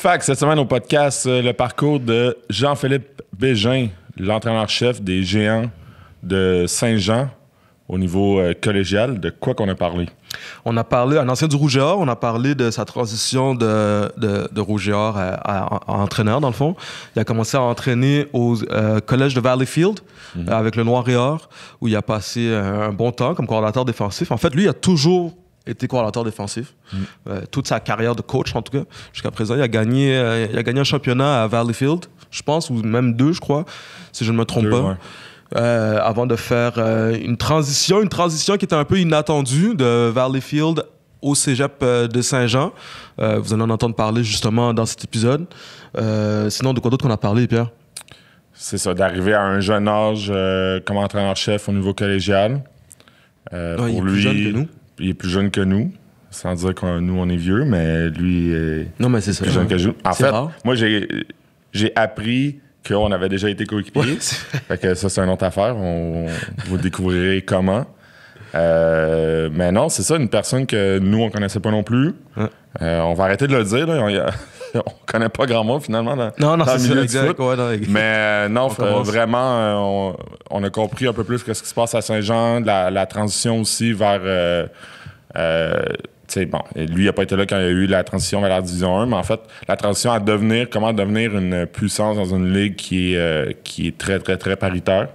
Fait que cette semaine au podcast, le parcours de Jean-Philippe Bégin, l'entraîneur-chef des Géants de Saint-Jean au niveau collégial. De quoi qu'on a parlé? On a parlé, un ancien du Rouge et Or, on a parlé de sa transition de Rouge et Or à entraîneur, dans le fond. Il a commencé à entraîner au collège de Valleyfield avec le Noir et Or, où il a passé un bon temps comme coordonnateur défensif. En fait, lui, il a toujours été coordonnateur défensif. Toute sa carrière de coach, en tout cas, jusqu'à présent. Il a gagné un championnat à Valleyfield, je pense, ou même 2, je crois, si je ne me trompe pas. Ouais. Avant de faire une transition qui était un peu inattendue de Valleyfield au cégep de Saint-Jean. Vous allez en entendre parler justement dans cet épisode. Sinon, de quoi d'autre qu'on a parlé, Pierre? C'est ça, d'arriver à un jeune âge comme entraîneur-chef au niveau collégial. Il est plus jeune que nous. Il est plus jeune que nous, sans dire que nous, on est vieux, mais lui est non, mais c'est ça, plus jeune que nous. En fait, rare. moi, j'ai appris qu'on avait déjà été coéquipiers. Fait que ça, c'est une autre affaire. Vous découvrirez comment. Mais non, c'est ça, une personne que nous, on connaissait pas non plus. On va arrêter de le dire. Là. On connaît pas grand monde, finalement, dans c'est le milieu ça, du exact. foot. Ouais, non, Mais non, commence. vraiment, on a compris un peu plus ce qui se passe à Saint-Jean, la transition aussi vers... bon, lui, il n'a pas été là quand il y a eu la transition vers la Division 1, mais en fait, la transition à comment devenir une puissance dans une ligue qui est très, très, très paritaire.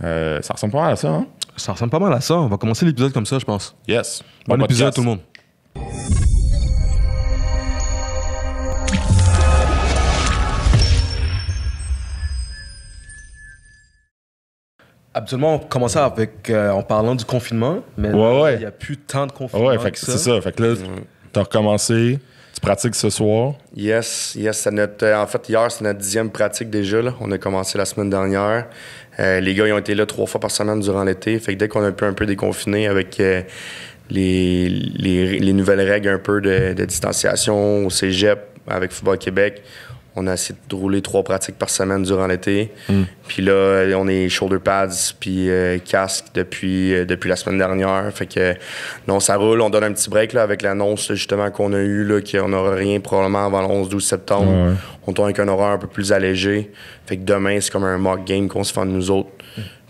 Ça ressemble pas mal à ça, hein? Ça ressemble pas mal à ça. On va commencer l'épisode comme ça, je pense. Yes. Bon épisode, tout le monde. Habituellement, on commençait en parlant du confinement, mais Ouais. il n'y a plus tant de confinement. Ouais, fait que c'est ça. Fait que là, t'as recommencé, tu pratiques ce soir. Yes, c'est en fait, hier, c'est notre 10e pratique déjà. Là. On a commencé la semaine dernière. Les gars, ils ont été là 3 fois par semaine durant l'été. Fait que dès qu'on a pu un peu déconfiner avec les nouvelles règles un peu de distanciation au cégep avec Football Québec, on a essayé de rouler 3 pratiques par semaine durant l'été. Puis là, on est shoulder pads puis casque depuis la semaine dernière. Fait que non, ça roule. On donne un petit break là, avec l'annonce là, justement qu'on a eu là, qu'on n'aura rien probablement avant le 11-12 septembre. Ouais. On tourne avec un horaire un peu plus allégé. Fait que demain, c'est comme un mock game qu'on se fait de nous autres.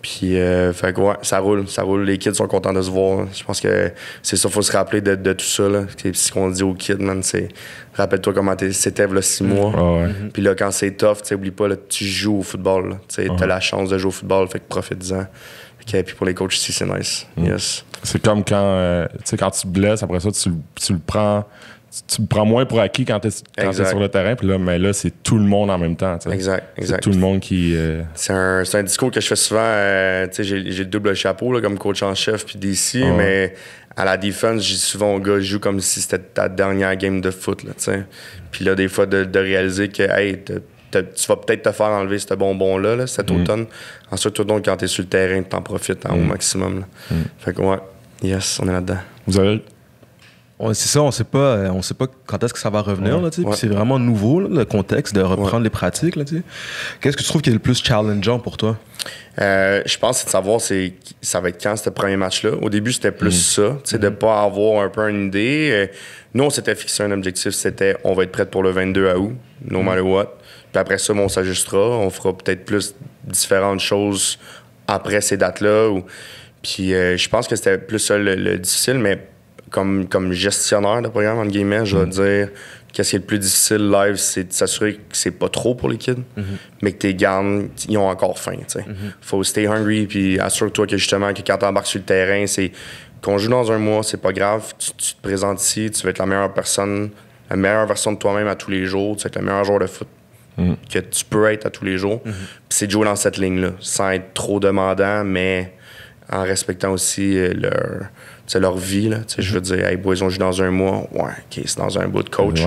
Puis, fait que ouais, ça roule. Les kids sont contents de se voir. Je pense que c'est ça, faut se rappeler de tout ça. Là. C'est ce qu'on dit aux kids, man, c'est rappelle-toi comment c'était là 6 mois. Puis là, quand c'est tough, oublie pas, là, tu joues au football. T'as la chance de jouer au football, fait que profite-en. Puis pour les coachs aussi, c'est nice. Yes. C'est comme quand tu te blesses, après ça, tu le prends. Tu le prends moins pour acquis quand t'es sur le terrain, puis là, mais là, c'est tout le monde en même temps. T'sais. Exact. C'est tout le monde qui... C'est un discours que je fais souvent. J'ai le double chapeau là, comme coach en chef puis DC, mais à la défense, je dis souvent aux gars, joue comme si c'était ta dernière game de foot. Puis là, des fois, de réaliser que hey, tu vas peut-être te faire enlever ce bonbon-là cet automne. Ensuite, donc, quand t'es sur le terrain, t'en profites au maximum. Là. Fait que ouais, yes, on est là-dedans. Vous avez... C'est ça, on sait pas quand est-ce que ça va revenir. Là, puis c'est vraiment nouveau, là, le contexte de reprendre les pratiques. Là, qu'est-ce que tu trouves qui est le plus challengeant pour toi? Je pense que c'est de savoir ça va être quand ce premier match-là. Au début, c'était plus ça, de ne pas avoir un peu une idée. Nous, on s'était fixé un objectif, c'était on va être prêt pour le 22 août, no matter what. Puis après ça, on s'ajustera. On fera peut-être plus différentes choses après ces dates-là. Puis je pense que c'était plus ça le difficile, mais comme gestionnaire de programme, entre guillemets, je vais dire qu'est-ce qui est le plus difficile live, c'est de s'assurer que c'est pas trop pour les kids, mais que tes gardes, ils ont encore faim. Faut stay hungry, puis assure-toi que justement, que quand tu embarques sur le terrain, c'est qu'on joue dans un mois, c'est pas grave, tu te présentes ici, tu vas être la meilleure personne, la meilleure version de toi-même à tous les jours, tu vas être le meilleur joueur de foot que tu peux être à tous les jours. Puis c'est de jouer dans cette ligne-là, sans être trop demandant, mais en respectant aussi leur vie. Là. Je veux dire, hey, boys, on joue dans un mois. Ouais, OK, c'est dans un bout de coach.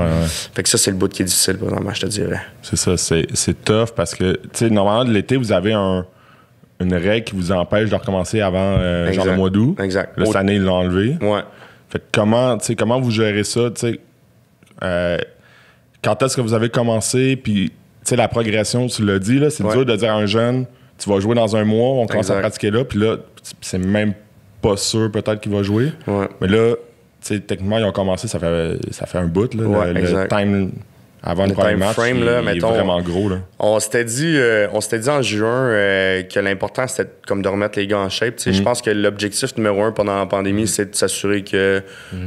Fait que ça, c'est le bout qui est difficile, vraiment, je te dirais. C'est ça, c'est tough parce que, tu sais, normalement, de l'été, vous avez une règle qui vous empêche de recommencer avant genre le mois d'août. Exact. Là, cette année, ils l'ont enlevé. Ouais. Fait que comment vous gérez ça, tu sais? Quand est-ce que vous avez commencé, puis, tu sais, la progression, tu l'as dit, là, c'est dur de dire à un jeune, tu vas jouer dans un mois, on commence à pratiquer là, puis là, c'est même pas sûr peut-être qu'il va jouer. Mais là, tu sais, techniquement, ils ont commencé, ça fait un bout, là, le avant le premier match, frame, là, il est mettons, vraiment gros. Là. On s'était dit en juin que l'important, c'était comme de remettre les gars en shape. Je pense que l'objectif numéro 1 pendant la pandémie, c'est de s'assurer que,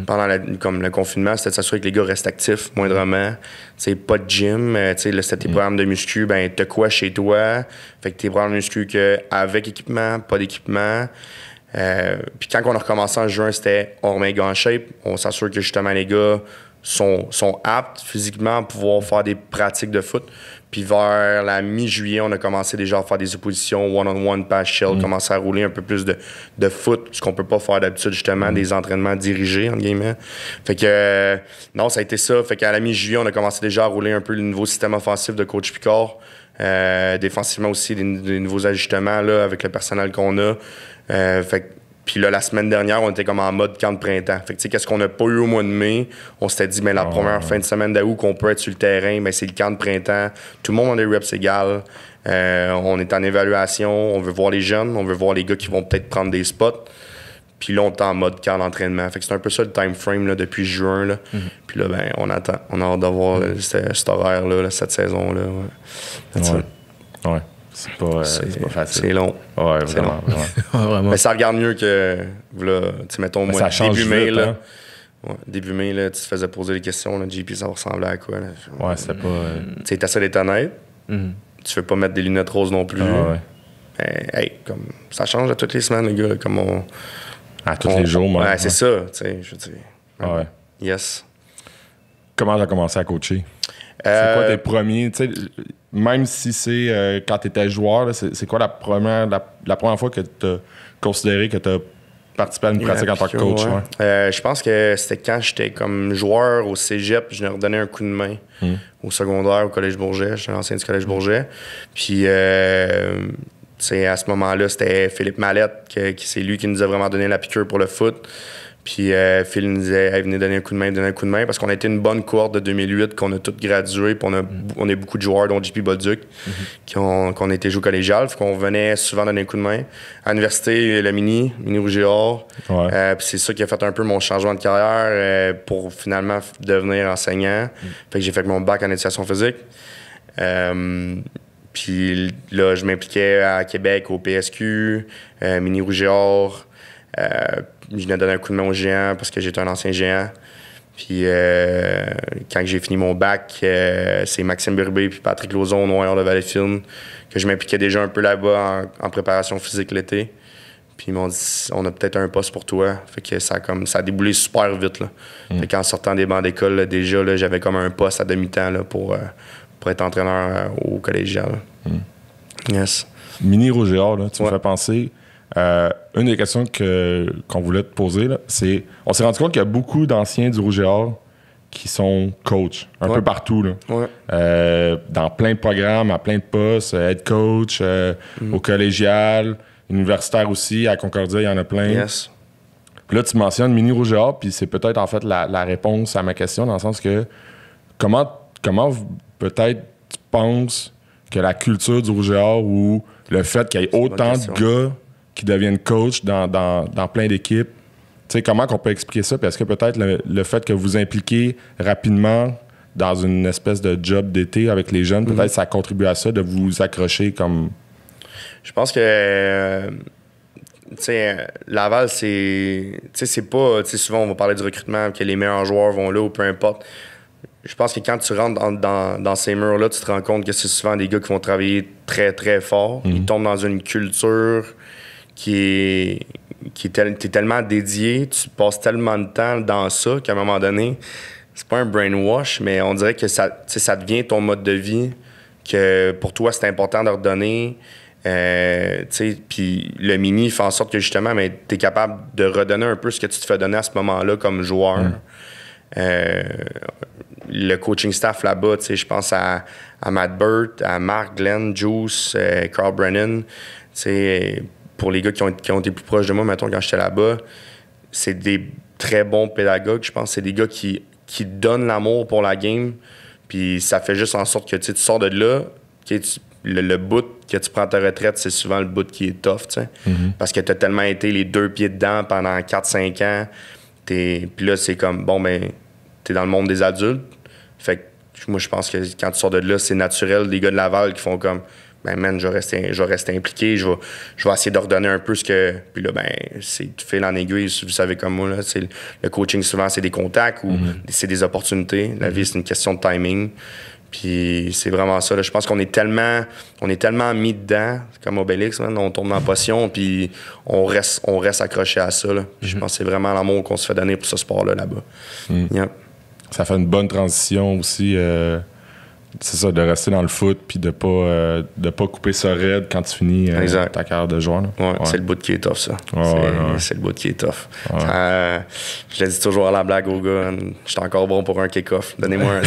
pendant comme le confinement, c'était de s'assurer que les gars restent actifs, moindrement. Pas de gym. Là, c'était tes programmes de muscu, ben t'as quoi chez toi? Fait que tes programmes de muscu avec équipement, pas d'équipement. Puis quand on a recommencé en juin, c'était on remet les gars en shape. On s'assure que, justement, les gars sont aptes physiquement à pouvoir faire des pratiques de foot. Puis vers la mi-juillet, on a commencé déjà à faire des oppositions one-on-one, pass shell, commencer à rouler un peu plus de foot, ce qu'on peut pas faire d'habitude, justement, des entraînements dirigés, entre guillemets. Fait que, non, ça a été ça. Fait qu'à la mi-juillet, on a commencé déjà à rouler un peu le nouveau système offensif de Coach Picard. Défensivement aussi, des nouveaux ajustements là, avec le personnel qu'on a. Fait que, puis là, la semaine dernière, on était comme en mode camp de printemps. Fait que, tu sais, qu'est-ce qu'on n'a pas eu au mois de mai? On s'était dit, la première fin de semaine d'août qu'on peut être sur le terrain, c'est le camp de printemps. Tout le monde a des reps égales. On est en évaluation. On veut voir les jeunes. On veut voir les gars qui vont peut-être prendre des spots. Puis là, on est en mode camp d'entraînement. Fait que c'est un peu ça le time frame là, depuis juin. Là. Puis là, on attend. On a hâte d'avoir cet horaire-là, cette saison-là. Ouais. C'est pas facile. C'est long. Ouais, vraiment. Vraiment. Mais ça regarde mieux que, là, mettons, moi, début mai, vite, là. hein? Ouais, début mai, là, tu te faisais poser des questions, là, JP, ça va ressembler à quoi? Là? Ouais, c'était pas... Tu sais, t'essaies d'être honnête. Tu veux pas mettre des lunettes roses non plus. Mais, comme, ça change à toutes les semaines, les gars, là, comme on... À tous les jours, moi. Ouais, c'est ça, tu sais, je veux dire. Ouais. Yes. Comment t'as commencé à coacher? C'est quoi tes premiers... Tu sais, même si c'est quand t'étais joueur, là, c'est quoi la première fois que t'as considéré que t'as participé à une pratique en tant que coach? Ouais. Je pense que c'était quand j'étais comme joueur au cégep, je leur donnais un coup de main au secondaire, au Collège Bourget. J'étais l'ancien du Collège Bourget. Puis, à ce moment-là, c'était Philippe Mallette, qui c'est lui qui nous a vraiment donné la piqûre pour le foot. Puis Phil nous disait, hey, venez donner un coup de main, parce qu'on a été une bonne cohorte de 2008, qu'on a tous gradué, puis on a beaucoup de joueurs, dont JP Bolduc, qu'on a été joués collégial, fait qu'on venait souvent donner un coup de main. À l'université, le Mini Rouge et Or. Puis c'est ça qui a fait un peu mon changement de carrière pour finalement devenir enseignant. Fait que j'ai fait mon bac en éducation physique. Puis là, je m'impliquais à Québec, au PSQ, Mini Rouge et Or. Je venais donner un coup de main au géant parce que j'étais un ancien géant. Puis quand j'ai fini mon bac, c'est Maxime Burbé puis Patrick Lauzon au Noir de Valleyfield que je m'impliquais déjà un peu là-bas en préparation physique l'été. Puis ils m'ont dit, on a peut-être un poste pour toi. Fait que ça a déboulé super vite. Là. Fait qu'en sortant des bancs d'école, là, déjà, là, j'avais comme un poste à demi-temps là, pour être entraîneur au collégial. Yes. Mini Rouge et Or, là, tu me fais penser... une des questions qu'on voulait te poser, là, c'est... On s'est rendu compte qu'il y a beaucoup d'anciens du Rouge et Or qui sont coachs, un peu partout. Là. Dans plein de programmes, à plein de postes, head coach, au collégial, universitaire aussi, à Concordia, il y en a plein. Yes. Puis là, tu mentionnes Mini Rouge et Or, puis c'est peut-être en fait la réponse à ma question, dans le sens que comment peut-être tu penses que la culture du Rouge et Or ou le fait qu'il y ait autant de gars qui deviennent coach dans plein d'équipes. Tu sais, comment on peut expliquer ça? Puis est-ce que peut-être le fait que vous impliquez rapidement dans une espèce de job d'été avec les jeunes, peut-être ça contribue à ça, de vous accrocher comme... Je pense que... tu sais, Laval, c'est... Tu sais, c'est pas... Tu sais, souvent, on va parler du recrutement, que les meilleurs joueurs vont là ou peu importe. Je pense que quand tu rentres dans ces murs-là, tu te rends compte que c'est souvent des gars qui vont travailler très, très fort. Ils tombent dans une culture... t'es tellement dédié, tu passes tellement de temps dans ça qu'à un moment donné, c'est pas un brainwash, mais on dirait que ça devient ton mode de vie, que pour toi, c'est important de redonner. Puis le mini fait en sorte que justement, t'es capable de redonner un peu ce que tu te fais donner à ce moment-là comme joueur. Le coaching staff là-bas, je pense à Matt Burt, à Mark, Glenn, Juice, Carl Brennan, pour les gars qui ont été plus proches de moi, mettons, quand j'étais là-bas, c'est des très bons pédagogues. Je pense que c'est des gars qui donnent l'amour pour la game. Puis ça fait juste en sorte que tu sors de là, le bout que tu prends ta retraite, c'est souvent le bout qui est tough, tu sais. Parce que tu as tellement été les deux pieds dedans pendant 4-5 ans. Puis là, c'est comme, bon, ben, t'es dans le monde des adultes. Fait que moi, je pense que quand tu sors de là, c'est naturel. Les gars de Laval qui font comme, ben, man, je vais rester impliqué, je vais essayer de redonner un peu ce que. Puis là, ben, c'est fil en aiguille, vous savez comme moi, là, le coaching, souvent, c'est des contacts ou c'est des opportunités. La vie, c'est une question de timing. Puis c'est vraiment ça. Là. Je pense qu'on est tellement mis dedans, comme Obélix, man, on tombe dans la potion, puis on reste accroché à ça. Là. Je pense que c'est vraiment l'amour qu'on se fait donner pour ce sport-là, là-bas. Yeah. Ça fait une bonne transition aussi, c'est ça, de rester dans le foot, puis de pas couper ça raide quand tu finis ta carrière de joueur. Là. Ouais. C'est le bout qui est tough, ça. C'est le bout qui est tough. Ouais. Je le dis toujours à la blague aux gars, je suis encore bon pour un kick-off. Donnez-moi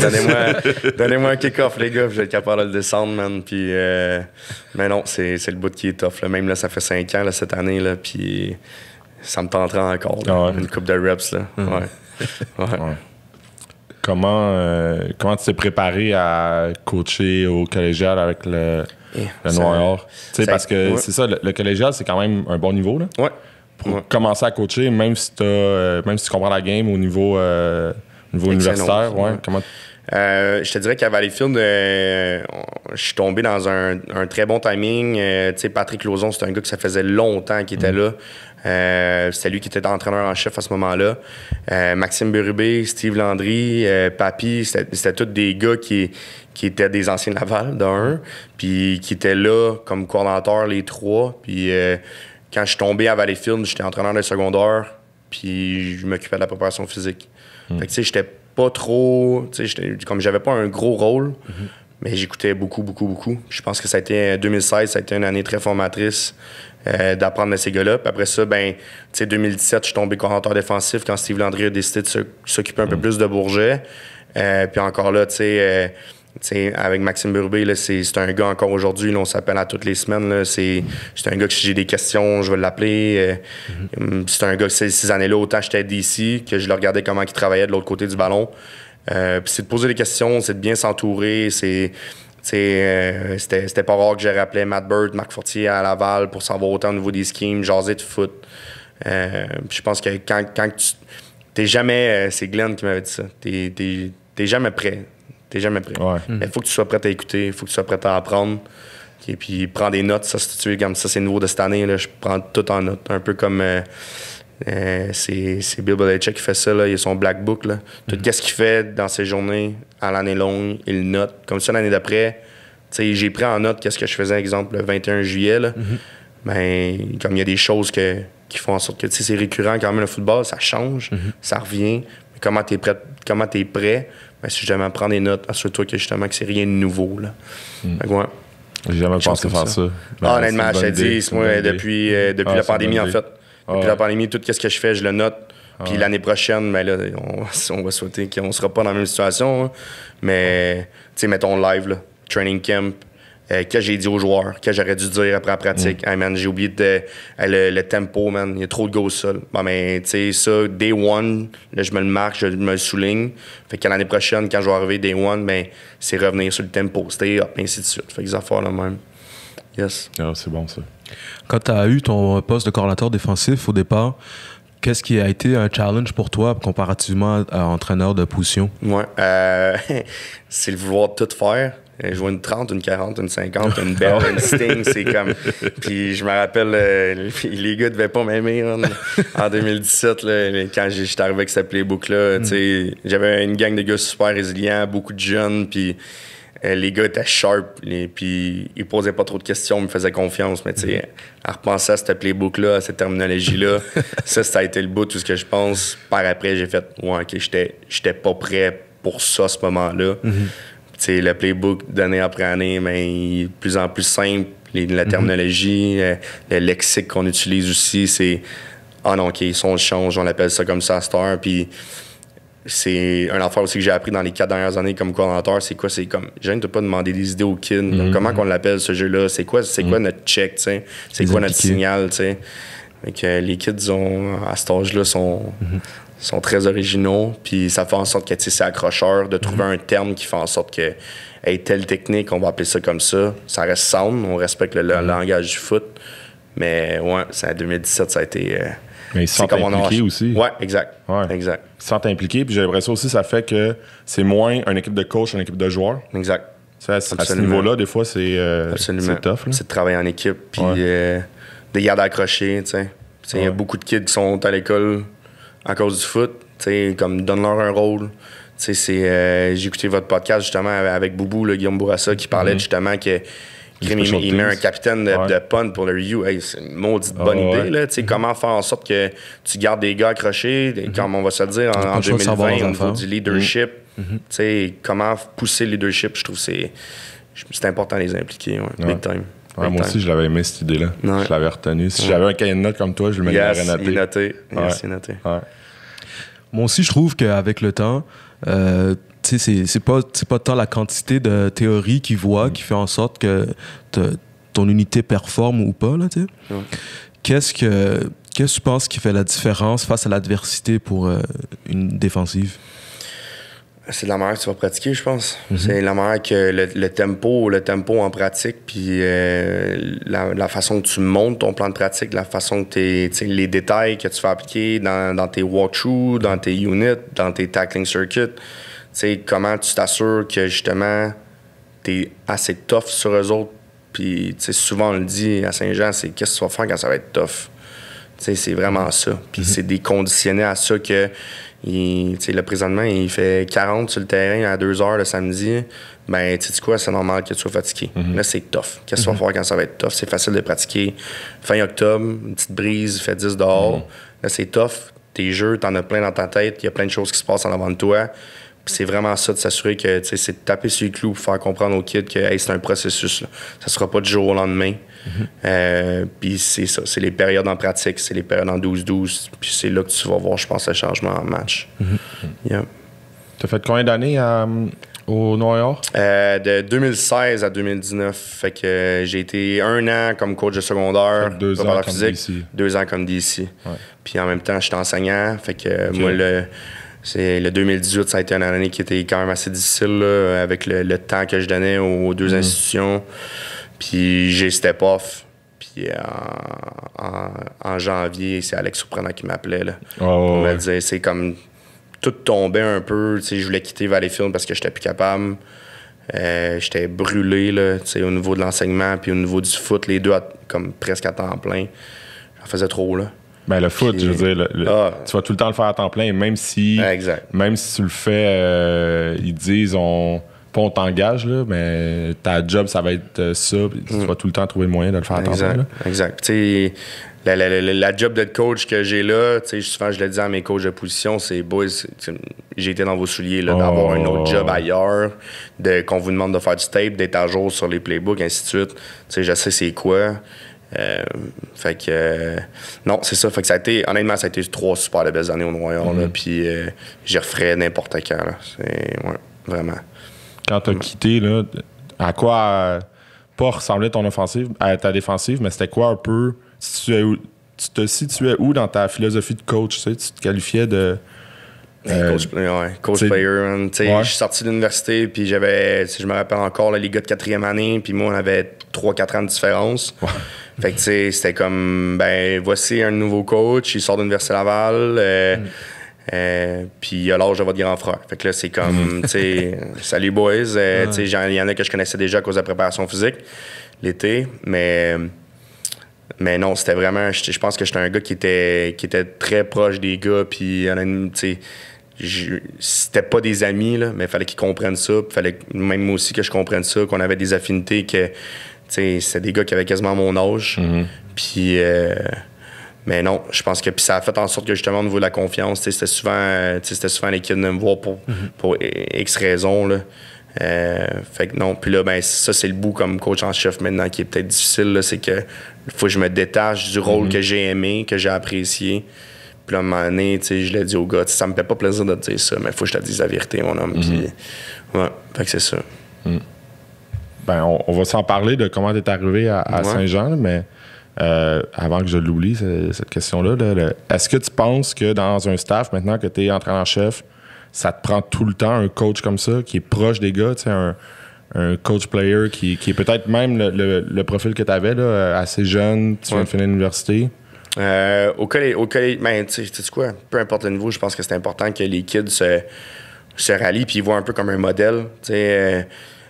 un kick-off, les gars, puis je vais être capable de le descendre, man. Puis, mais non, c'est le bout qui est tough. Là. Même là, ça fait 5 ans là, cette année, là, puis ça me tenterait encore. Là, une coupe de reps. Là. Ouais. Comment tu t'es préparé à coacher au collégial avec le Noir? Parce que c'est ça, le collégial, c'est quand même un bon niveau. Là. Ouais. Pour commencer à coacher, même si tu comprends la game au niveau universitaire, comment... je te dirais qu'à Valleyfield, je suis tombé dans un très bon timing. Patrick Lauzon, c'est un gars que ça faisait longtemps qu'il était là. C'était lui qui était entraîneur en chef à ce moment-là. Maxime Berube, Steve Landry, Papy, c'était tous des gars qui étaient des anciens de Laval, d'un, puis qui étaient là comme coordonnateurs, les trois. Puis quand je suis tombé à Valleyfield, j'étais entraîneur de secondaire, puis je m'occupais de la préparation physique. Fait que tu sais, j'étais pas trop... Comme j'avais pas un gros rôle, mais j'écoutais beaucoup. Je pense que ça a été 2016, ça a été une année très formatrice d'apprendre de ces gars-là. Puis après ça, 2017, je suis tombé coordonnateur défensif quand Steve Landry a décidé de s'occuper un peu plus de Bourget. Puis encore là, avec Maxime Berube, là, c'est un gars encore aujourd'hui, là, on s'appelle à toutes les semaines. Là, c'est un gars que si j'ai des questions, je vais l'appeler. C'est un gars que ces années-là, autant j'étais à DC, que je le regardais comment il travaillait de l'autre côté du ballon. Puis c'est de poser des questions, c'est de bien s'entourer, c'était pas rare que j'ai rappelé Matt Bird, Marc Fortier à Laval pour savoir autant au niveau des schemes, jaser de foot. Je pense que quand tu... T'es jamais... c'est Glenn qui m'avait dit ça. T'es jamais prêt. T'es jamais prêt. Il faut que tu sois prêt à écouter, il faut que tu sois prêt à apprendre. Et puis prends des notes, ça, si tu veux, comme ça, c'est nouveau de cette année. Là, je prends tout en note. Un peu comme... c'est Bill Belichick qui fait ça, là. Il a son Black Book. Là. Tout ce qu'il fait dans ses journées, à l'année longue, il note. Comme ça, l'année d'après, j'ai pris en note qu'est-ce que je faisais, exemple, le 21 juillet. Là. Comme il y a des choses qui font en sorte que c'est récurrent quand même le football, ça change, ça revient. Mais comment tu es prêt? Si jamais prends des notes, assure-toi que justement que c'est rien de nouveau. Là. J'ai jamais pensé faire ça. Honnêtement, je te dis, moi, depuis la pandémie, en fait. Depuis la pandémie, tout ce que je fais, je le note. Puis l'année prochaine, là, on va souhaiter qu'on ne sera pas dans la même situation. Hein. Mais, mettons live, là, training camp, que j'ai dit aux joueurs, que j'aurais dû dire après la pratique. Hey, man, j'ai oublié le tempo, man. Il y a trop de go sol. Ça, day one, là, je me le marque, je me le souligne. Fait que l'année prochaine, quand je vais arriver day one, c'est revenir sur le tempo, stay up, ainsi de suite. Fait que les affaires là même. Yes. C'est bon, ça. Quand tu as eu ton poste de coordonnateur défensif au départ, qu'est-ce qui a été un challenge pour toi comparativement à entraîneur de position? Ouais, c'est le vouloir tout faire. Jouer une 30, une 40, une 50, une belle, une sting, c'est comme... Puis je me rappelle, les gars devaient pas m'aimer en 2017, là, quand j'étais arrivé avec ce playbook-là. J'avais une gang de gars super résilients, beaucoup de jeunes, puis les gars étaient sharp, puis ils posaient pas trop de questions, me faisaient confiance. Mais à repenser à ce playbook-là, à cette terminologie-là, ça a été le bout de tout ce que je pense. Par après, j'ai fait, ouais, OK, j'étais pas prêt pour ça à ce moment-là. Le playbook d'année après année, mais il est de plus en plus simple. La terminologie, le lexique qu'on utilise aussi, c'est non, OK, on le change, on l'appelle ça comme ça à cette heure. Puis c'est un affaire aussi que j'ai appris dans les 4 dernières années comme coordonnateur. C'est quoi? C'est comme, je ne pas demander des idées aux kids. Comment qu'on l'appelle ce jeu-là? C'est quoi notre check? T'sais? C'est quoi notre signal? T'sais? Fait que les kids à cet âge-là sont très originaux, puis ça fait en sorte que c'est accrocheur de trouver un terme qui fait en sorte que telle technique, on va appeler ça comme ça. Ça reste sound, on respecte le langage du foot. Mais ouais, en 2017, ça a été Mais ils se sentent impliqués aussi. Ouais, exact. Ouais. Exact. Ils se sentent impliqués, puis j'ai l'impression aussi ça fait que c'est moins une équipe de coach, une équipe de joueurs. Exact. Ça, à ce niveau-là, des fois, c'est tough. Là. C'est de travailler en équipe, puis de garder accrochés, tu sais. Il y a beaucoup de kids qui sont à l'école à cause du foot, tu sais, comme donne-leur un rôle. Tu sais, j'ai écouté votre podcast justement avec Boubou, là, Guillaume Bourassa, qui parlait justement que il met un capitaine de punt pour le review. Hey, c'est une maudite bonne idée. Là. Comment faire en sorte que tu gardes des gars accrochés, comme on va se le dire, en 2020, au niveau du leadership. Comment pousser le leadership, je trouve que c'est important de les impliquer. Big time. Ouais, moi aussi, je l'avais aimé, cette idée-là. Ouais. Je l'avais retenu. Si j'avais un cahier de notes comme toi, je le mettrais noté. Il est noté. Yes, il est noté. Ouais. Moi aussi, je trouve qu'avec le temps, c'est pas tant la quantité de théorie qui fait en sorte que ton unité performe ou pas. Là, Qu'est-ce que tu penses qui fait la différence face à l'adversité pour une défensive? C'est de la manière que tu vas pratiquer, je pense. C'est la manière que le tempo en pratique, puis la façon que tu montes ton plan de pratique, la façon que les détails que tu vas appliquer dans tes walkthroughs, dans tes units, dans tes tackling circuits. Comment tu t'assures que justement t'es assez tough sur eux autres. Puis souvent on le dit à Saint-Jean, c'est qu'est-ce que tu vas faire quand ça va être tough. C'est vraiment ça. Puis c'est des conditionnés à ça que le présentement, il fait 40 sur le terrain à 2 heures le samedi. Ben, tu sais quoi, c'est normal que tu sois fatigué. Là, c'est tough. Qu'est-ce que tu vas faire quand ça va être tough? C'est facile de pratiquer. Fin octobre, une petite brise, il fait 10 dehors. Là, c'est tough. Tes jeux, t'en as plein dans ta tête. Il y a plein de choses qui se passent en avant de toi. Puis c'est vraiment ça, de s'assurer que c'est de taper sur le clou pour faire comprendre aux kids que hey, c'est un processus. Là. Ça sera pas du jour au lendemain. Puis c'est ça, c'est les périodes en pratique, c'est les périodes en 12-12. Puis c'est là que tu vas voir, je pense, le changement en match. Yeah. T'as fait combien d'années au Noir? De 2016 à 2019. Fait que j'ai été 1 an comme coach de secondaire, 2 ans comme DC. 2 ans comme DC. Ouais. Puis en même temps, j'étais enseignant. Fait que moi, le 2018, ça a été une année qui était quand même assez difficile là, avec le temps que je donnais aux 2 institutions. Puis j'ai step off. Puis en janvier, c'est Alex Surprenant qui m'appelait. Là. On me disait, c'est comme tout tombait un peu. Je voulais quitter Valleyfield parce que j'étais plus capable. J'étais brûlé là, au niveau de l'enseignement puis au niveau du foot, les deux comme presque à temps plein. J'en faisais trop. Là. Ben, le foot, je veux dire, tu vas tout le temps le faire à temps plein, même si tu le fais, ils disent, on t'engage, là, mais ta job, ça va être ça, tu vas tout le temps trouver le moyen de le faire à temps plein. Là. Exact. Tu sais, la job de coach que j'ai là, tu sais, souvent je le dis à mes coachs de position, c'est boys, j'ai été dans vos souliers, là, d'avoir un autre job ailleurs, qu'on vous demande de faire du tape, d'être à jour sur les playbooks, ainsi de suite. Tu sais, je sais c'est quoi. Fait que non, c'est ça. Fait que ça a été 3 super de belles années au Noir. Puis j'y referais n'importe quand. Là. Vraiment. Quand t'as quitté, là, à quoi pas ressemblait ton offensive, à ta défensive, mais c'était quoi un peu? Tu te situais où dans ta philosophie de coach? Tu te qualifiais de. Coach player. Je suis sorti de l'université, puis j'avais, je me rappelle encore, là, les gars de 4e année, puis moi, on avait 3-4 ans de différence. Ouais. Fait que, c'était comme, ben, voici un nouveau coach, il sort de l'Université Laval, puis il a l'âge de votre grand frère. Fait que là, c'est comme, tu sais, salut boys. Il y en a que je connaissais déjà à cause de la préparation physique l'été, mais non, c'était vraiment, je pense que j'étais un gars qui était très proche des gars, puis tu sais, c'était pas des amis, là, mais il fallait qu'ils comprennent ça, puis il fallait même moi aussi que je comprenne ça, qu'on avait des affinités, que c'était des gars qui avaient quasiment mon âge. Puis, mais non, je pense que puis ça a fait en sorte que justement au niveau de la confiance, c'était souvent les kids de me voir pour X raisons. Là. Fait que non, puis là, ben, ça c'est le bout comme coach en chef maintenant qui est peut-être difficile, là, c'est que faut que je me détache du rôle que j'ai aimé, que j'ai apprécié. Puis là, à un moment donné, je l'ai dit au gars, ça me fait pas plaisir de te dire ça, mais il faut que je te dise la vérité, mon homme. Puis, ouais, fait que c'est ça. Ben, on va s'en parler de comment tu es arrivé à Saint-Jean, mais avant que je l'oublie, cette question-là, est-ce que tu penses que dans un staff, maintenant que tu es entraîneur-chef, ça te prend tout le temps un coach comme ça, qui est proche des gars, un coach-player qui est peut-être même le profil que tu avais, là, assez jeune, tu viens de finir l'université? Au collège, ben, tu sais quoi, peu importe le niveau, je pense que c'est important que les kids se rallient puis ils voient un peu comme un modèle. Tu sais,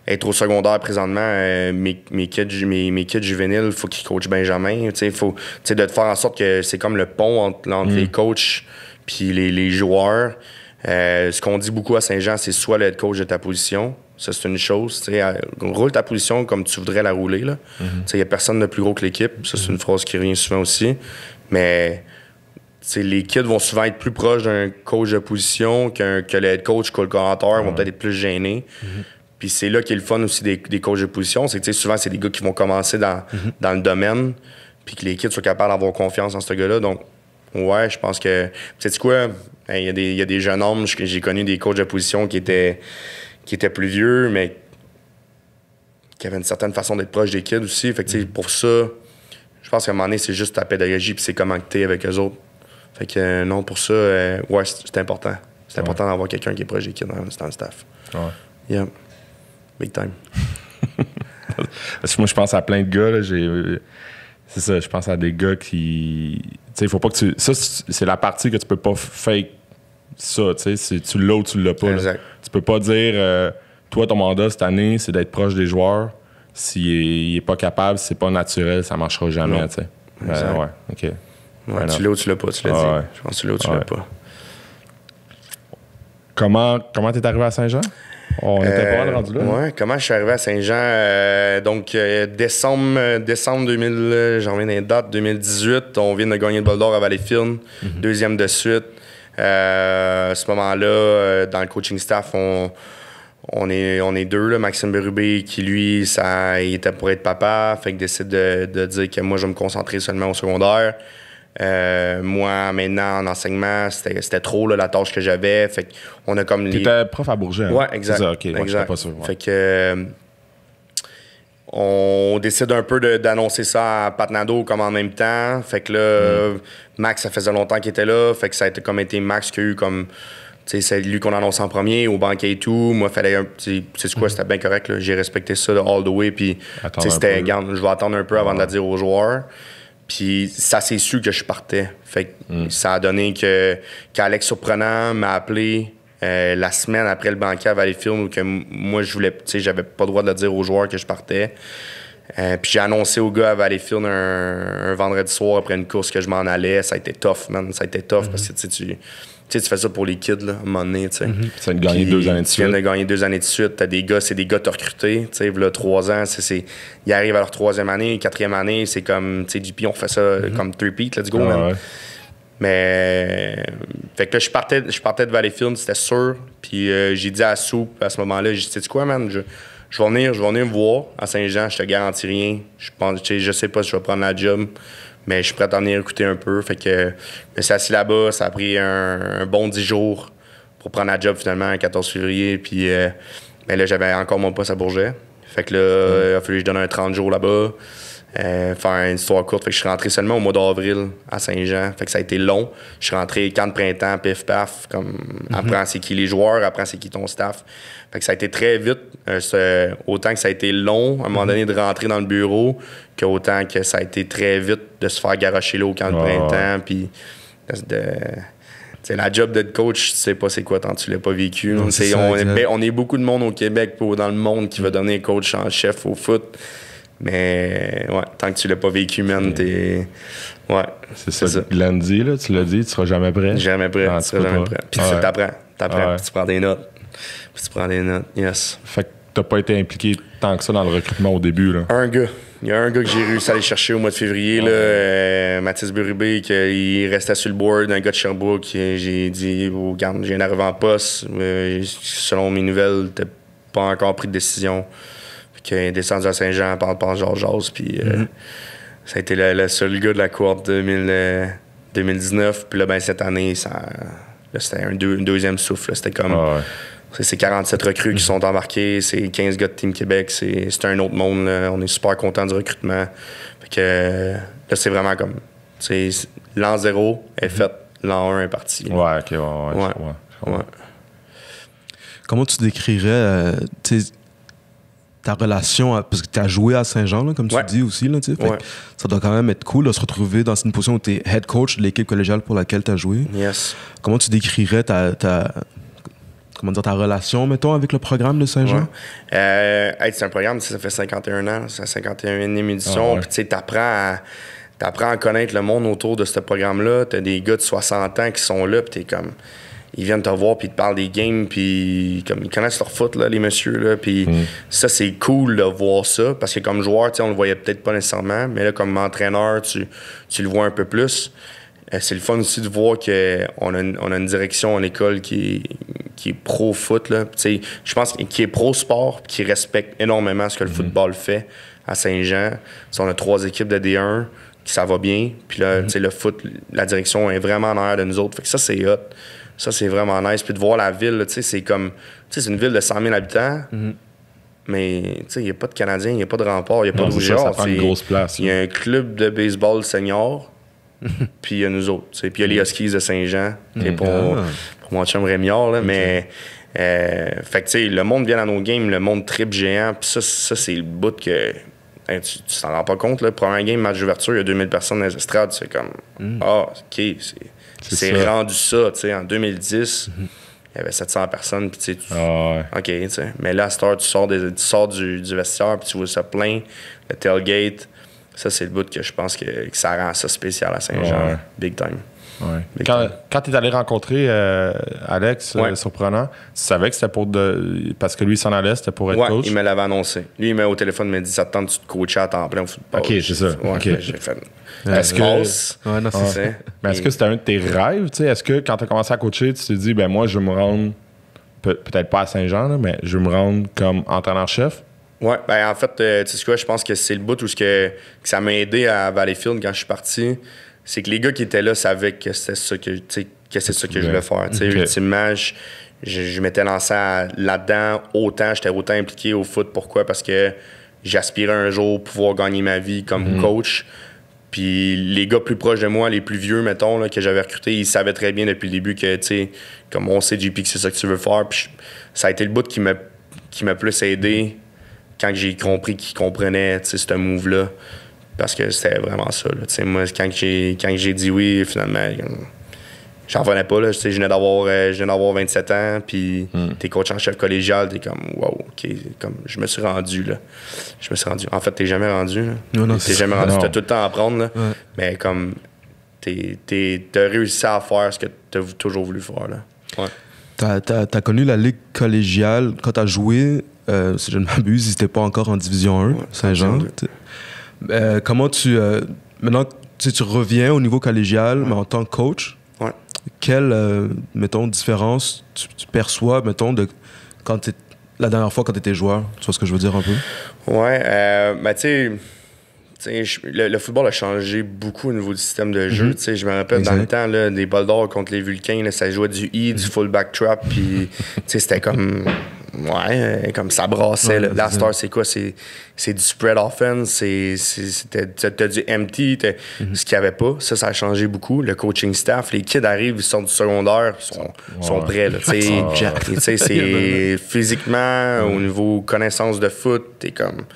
être au secondaire présentement, mes kids juvéniles, il faut qu'ils coachent Benjamin. Tu sais, faut de faire en sorte que c'est comme le pont entre les coachs puis les joueurs. Ce qu'on dit beaucoup à Saint-Jean, c'est soit le head coach de ta position. Ça, c'est une chose. Roule ta position comme tu voudrais la rouler. Il n'y a personne de plus gros que l'équipe. Ça, c'est une phrase qui revient souvent aussi. Mais les kids vont souvent être plus proches d'un coach de position que le head coach, que le coordinateur, vont peut-être être plus gênés. Puis c'est là qu'est le fun aussi des coachs de position. C'est que souvent, c'est des gars qui vont commencer dans le domaine, puis que les kids soient capables d'avoir confiance en ce gars-là. Donc, ouais, je pense que... Tu sais quoi? Il y a des jeunes hommes, j'ai connu des coachs de position qui étaient plus vieux, mais qui avaient une certaine façon d'être proche des kids aussi. Fait que, pour ça, je pense qu'à un moment donné, c'est juste ta pédagogie puis c'est comment t'es avec eux autres. Fait que non, pour ça, ouais, c'est important. C'est important d'avoir quelqu'un qui est proche des kids dans le staff. Ouais. Yeah. Big time. Parce que moi, je pense à plein de gars, là, c'est ça, je pense à des gars qui... Tu sais, il faut pas que tu... Ça, c'est la partie que tu peux pas fake ça, tu sais. Tu l'as ou tu l'as pas. Exact. Tu peux pas dire, toi, ton mandat cette année, c'est d'être proche des joueurs. S'il est pas capable, si c'est pas naturel, ça marchera jamais, tu sais. Ouais, OK. Ouais, tu l'as ou tu l'as pas, tu l'as dit. Ouais. Je pense que tu l'as ou tu l'as pas. Comment t'es arrivé à Saint-Jean? On était pas mal rendu là. Ouais, comment je suis arrivé à Saint-Jean? Donc, décembre 2000, j'en reviens dans les dates, 2018, on vient de gagner le bol d'or à Valleyfield, deuxième de suite. À ce moment-là, dans le coaching staff, on est deux, là, Maxime Berube, qui lui, il était pour être papa, fait qu'il décide de dire que moi, je vais me concentrer seulement au secondaire. Moi, maintenant, en enseignement, c'était trop là, la tâche que j'avais. Fait qu'on a comme T'étais prof à Bourget. Hein? Ouais, exact. C'est ça, OK. Exact. J'étais pas sûr. Ouais. Fait que on décide un peu d'annoncer ça à Pat Nadeau comme en même temps. Fait que là, Max, ça faisait longtemps qu'il était là. Fait que ça a été comme Max qui a eu comme... Tu sais, c'est lui qu'on annonce en premier, au banquet et tout. Moi, fallait un petit... Tu sais quoi, c'était bien correct. Là. J'ai respecté ça de all the way. Puis, c'était... Regarde, je vais attendre un peu avant de la dire aux joueurs. Puis ça s'est su que je partais. Fait que ça a donné qu'Alex Surprenant m'a appelé la semaine après le banquet à Valleyfield où que moi, je voulais... Tu sais, j'avais pas le droit de le dire aux joueurs que je partais. Puis j'ai annoncé aux gars à Valleyfield un vendredi soir après une course que je m'en allais. Ça a été tough, man. Ça a été tough parce que tu fais ça pour les kids, là, à un moment donné, tu sais. Ça vient de gagner 2 années de suite. Tu viens de gagner 2 années de suite. T'as des gars, c'est des gars t'as recrutés, tu sais, là, 3 ans, ils arrivent à leur 3e année, 4e année, c'est comme, tu sais, JP, on fait ça comme 3-peat, let's go, man. Ouais. Mais, fait que là, je partais de Valleyfield, c'était sûr. Puis j'ai dit à Soup, à ce moment-là, j'ai dit, sais-tu quoi, man, je vais venir me voir à Saint-Jean, je te garantis rien. Je sais pas si je vais prendre la job. Mais je suis prêt à venir écouter un peu. Fait que je me suis assis là-bas. Ça a pris un bon 10 jours pour prendre la job finalement, le 14 février. Puis là, j'avais encore mon poste à Bourget. Fait que là, il a fallu que je donne un 30 jours là-bas. Faire une histoire courte. Fait que je suis rentré seulement au mois d'avril à Saint-Jean. Fait que ça a été long. Je suis rentré camp de printemps, pif paf. Comme apprends c'est qui les joueurs, apprends c'est qui ton staff. Fait que ça a été très vite. Autant que ça a été long à un moment donné de rentrer dans le bureau, qu'autant que ça a été très vite de se faire garrocher là au camp de printemps. Puis la job de coach, tu sais pas c'est quoi tant que tu l'as pas vécu. Non, on est beaucoup de monde au Québec, dans le monde, qui va donner coach en chef au foot. Mais ouais, tant que tu l'as pas vécu, man, t'es... Ouais, c'est ça. Glenn dit, là, tu l'as dit, tu seras jamais prêt. Jamais prêt, tu seras jamais prêt. Puis t'apprends, puis tu prends des notes. Yes. Fait que t'as pas été impliqué tant que ça dans le recrutement au début, là. Il y a un gars que j'ai réussi à aller chercher au mois de février, là, Mathis Berube, qui restait sur le board, un gars de Sherbrooke. J'ai dit, oh, regarde, j'ai un arrivé en poste. Selon mes nouvelles, t'as pas encore pris de décision. Qui est descendu à Saint-Jean, par Georges, puis ça a été le seul gars de la cohorte 2019. Puis là, ben, cette année, c'était un deuxième souffle. Là. C'était comme... C'est 47 recrues qui sont embarqués, c'est 15 gars de Team Québec, c'est un autre monde. Là. On est super contents du recrutement. Fait que là, c'est vraiment comme... L'an 0 est fait, l'an 1 est parti. Ouais, OK, ouais. Comment tu décrirais... ta relation, parce que tu as joué à Saint-Jean, là, comme tu dis aussi. Là, ça doit quand même être cool de se retrouver dans une position où tu es head coach de l'équipe collégiale pour laquelle tu as joué. Yes. Comment tu décrirais ta relation, mettons, avec le programme de Saint-Jean? C'est un programme, ça fait 51 ans, c'est la 51e édition. Puis tu sais, t'apprends à connaître le monde autour de ce programme-là. T'as des gars de 60 ans qui sont là, puis t'es comme... Ils viennent te voir, puis ils te parlent des games, puis comme ils connaissent leur foot, là, les messieurs, là. Puis ça, c'est cool de voir ça, parce que comme joueur, on le voyait peut-être pas nécessairement, mais là, comme entraîneur, tu le vois un peu plus. C'est le fun aussi de voir qu'on a une direction en école qui est pro-foot, là. Je pense qui est pro-sport, qui respecte énormément ce que le football fait à Saint-Jean. On a 3 équipes de D1, ça va bien, puis là, le foot, la direction est vraiment en arrière de nous autres. Fait que ça, c'est hot. Ça, c'est vraiment nice. Puis de voir la ville, c'est comme... c'est une ville de 100 000 habitants, mais il n'y a pas de Canadiens, il n'y a pas de Rempart, il n'y a pas de Rougeard. Ça prend une grosse place. Il y a un club de baseball senior, puis il y a nous autres. Puis il y a les Huskies de Saint-Jean, pour mon chum Rémiard. Là, mais, fait que, le monde vient dans nos games, le monde trip géant, puis ça c'est le bout que... tu t'en rends pas compte, là. Premier game, match d'ouverture, il y a 2000 personnes dans les estrades, c'est comme... OK, c'est rendu ça, tu sais, en 2010, il y avait 700 personnes, puis tu sais, OK, tu sais. Mais là, à cette heure, tu sors du vestiaire, puis tu vois ça plein, le tailgate. Ça, c'est le bout que je pense que ça rend ça spécial à Saint-Jean, big time. Ouais. Quand tu es allé rencontrer Alex, surprenant, tu savais que c'était parce que lui, il s'en allait, c'était pour être coach? Il me l'avait annoncé. Lui, il m'a au téléphone, il m'a dit, ça te tente, tu te coacher à temps plein au football. OK, c'est ça. J'ai fait... Est-ce que... Mais est-ce que c'était un de tes rêves? T'sais? Est-ce que quand tu as commencé à coacher, tu t'es dit, ben moi, je veux me rendre, peut-être pas à Saint-Jean, là, mais je veux me rendre comme entraîneur-chef? Ouais, ben en fait, tu sais quoi, je pense que c'est le bout où que ça m'a aidé à Valleyfield quand je suis parti. C'est que les gars qui étaient là savaient que c'est ça que je voulais faire. Ultimement, je m'étais lancé là-dedans j'étais autant impliqué au foot. Pourquoi? Parce que j'aspirais un jour pouvoir gagner ma vie comme coach. Puis les gars plus proches de moi, les plus vieux, mettons, là, que j'avais recrutés, ils savaient très bien depuis le début que, tu sais, comme on sait, JP, que c'est ça que tu veux faire. Puis ça a été le bout qui m'a plus aidé quand j'ai compris qu'ils comprenaient, tu sais, ce move-là. Parce que c'était vraiment ça, là. Tu sais, moi, quand j'ai dit oui, finalement, j'en revenais pas, là. Tu sais, je venais d'avoir 27 ans, puis t'es coach en chef collégial, t'es comme, wow, OK, comme, je me suis rendu, là. En fait, t'es jamais rendu, là. Non, t'es jamais rendu, non. t'as tout le temps à apprendre, là. Ouais. Mais comme, t'as réussi à faire ce que t'as toujours voulu faire, là. Ouais. T'as connu la ligue collégiale quand t'as joué, si je ne m'abuse, ils n'étaient pas encore en Division 1, Saint-Jean. Comment maintenant, tu reviens au niveau collégial, mais en tant que coach, quelle, mettons, différence tu perçois, mettons, de la dernière fois quand tu étais joueur? Tu vois ce que je veux dire un peu? Ouais, ben tu sais, le football a changé beaucoup au niveau du système de jeu. Je me rappelle dans le temps, là, des bols d'or contre les Vulcains, là, ça jouait du du fullback trap, puis c'était comme... Ouais, comme ça brassait. La star, c'est quoi? C'est du spread offense, t'as du empty, ce qu'il n'y avait pas. Ça a changé beaucoup. Le coaching staff, les kids arrivent, ils sortent du secondaire, ils sont prêts. Là, c'est physiquement, au niveau connaissance de foot, t'es comme...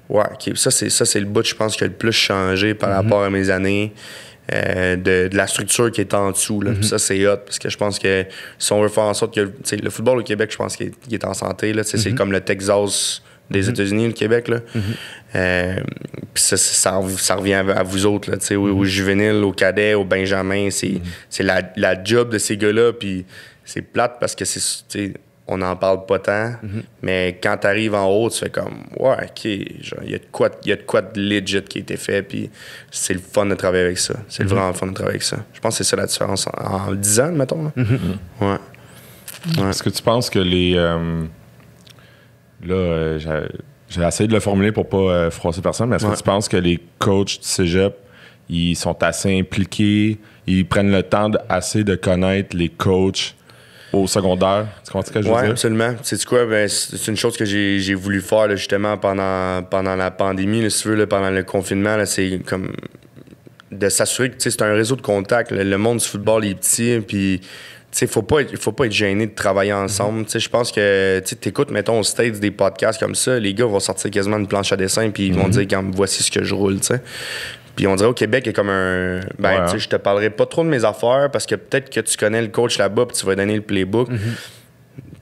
Ouais, okay. Ça, c'est le bout, je pense, qui a le plus changé par rapport à mes années. De la structure qui est en dessous. Là. Ça, c'est hot, parce que je pense que si on veut faire en sorte que le football au Québec, je pense qu'il est en santé. Là, c'est comme le Texas des États-Unis, le Québec. Là. Puis ça revient à vous autres, là, aux juvéniles, aux cadets, aux benjamins. C'est la job de ces gars-là. Puis c'est plate parce que on n'en parle pas tant, mais quand tu arrives en haut, tu fais comme, ouais, OK, il y a de quoi de legit qui a été fait, puis c'est le fun de travailler avec ça. C'est vraiment le fun de travailler avec ça. Je pense que c'est ça la différence en 10 ans, mettons. Là. Ouais. Est-ce que tu penses que les... j'ai essayé de le formuler pour pas froisser personne, mais est-ce que tu penses que les coachs du cégep, ils sont assez impliqués, ils prennent le temps assez de connaître les coachs au secondaire? Tu comprends ce que je veux dire? Oui, absolument. Sais-tu quoi? Ben, c'est une chose que j'ai voulu faire là, justement pendant la pandémie, là, si tu veux, là, pendant le confinement. Là, c'est comme de s'assurer que c'est un réseau de contacts. Le monde du football est petit, puis sais, faut pas être gêné de travailler ensemble. Tu sais, je pense que tu écoutes, mettons, au States des podcasts comme ça, les gars vont sortir quasiment une planche à dessin puis ils vont dire, voici ce que je roule, tu sais. Puis on dirait au Québec, il y a comme un... Ben, tu sais, je te parlerai pas trop de mes affaires parce que peut-être que tu connais le coach là-bas puis tu vas donner le playbook. Tu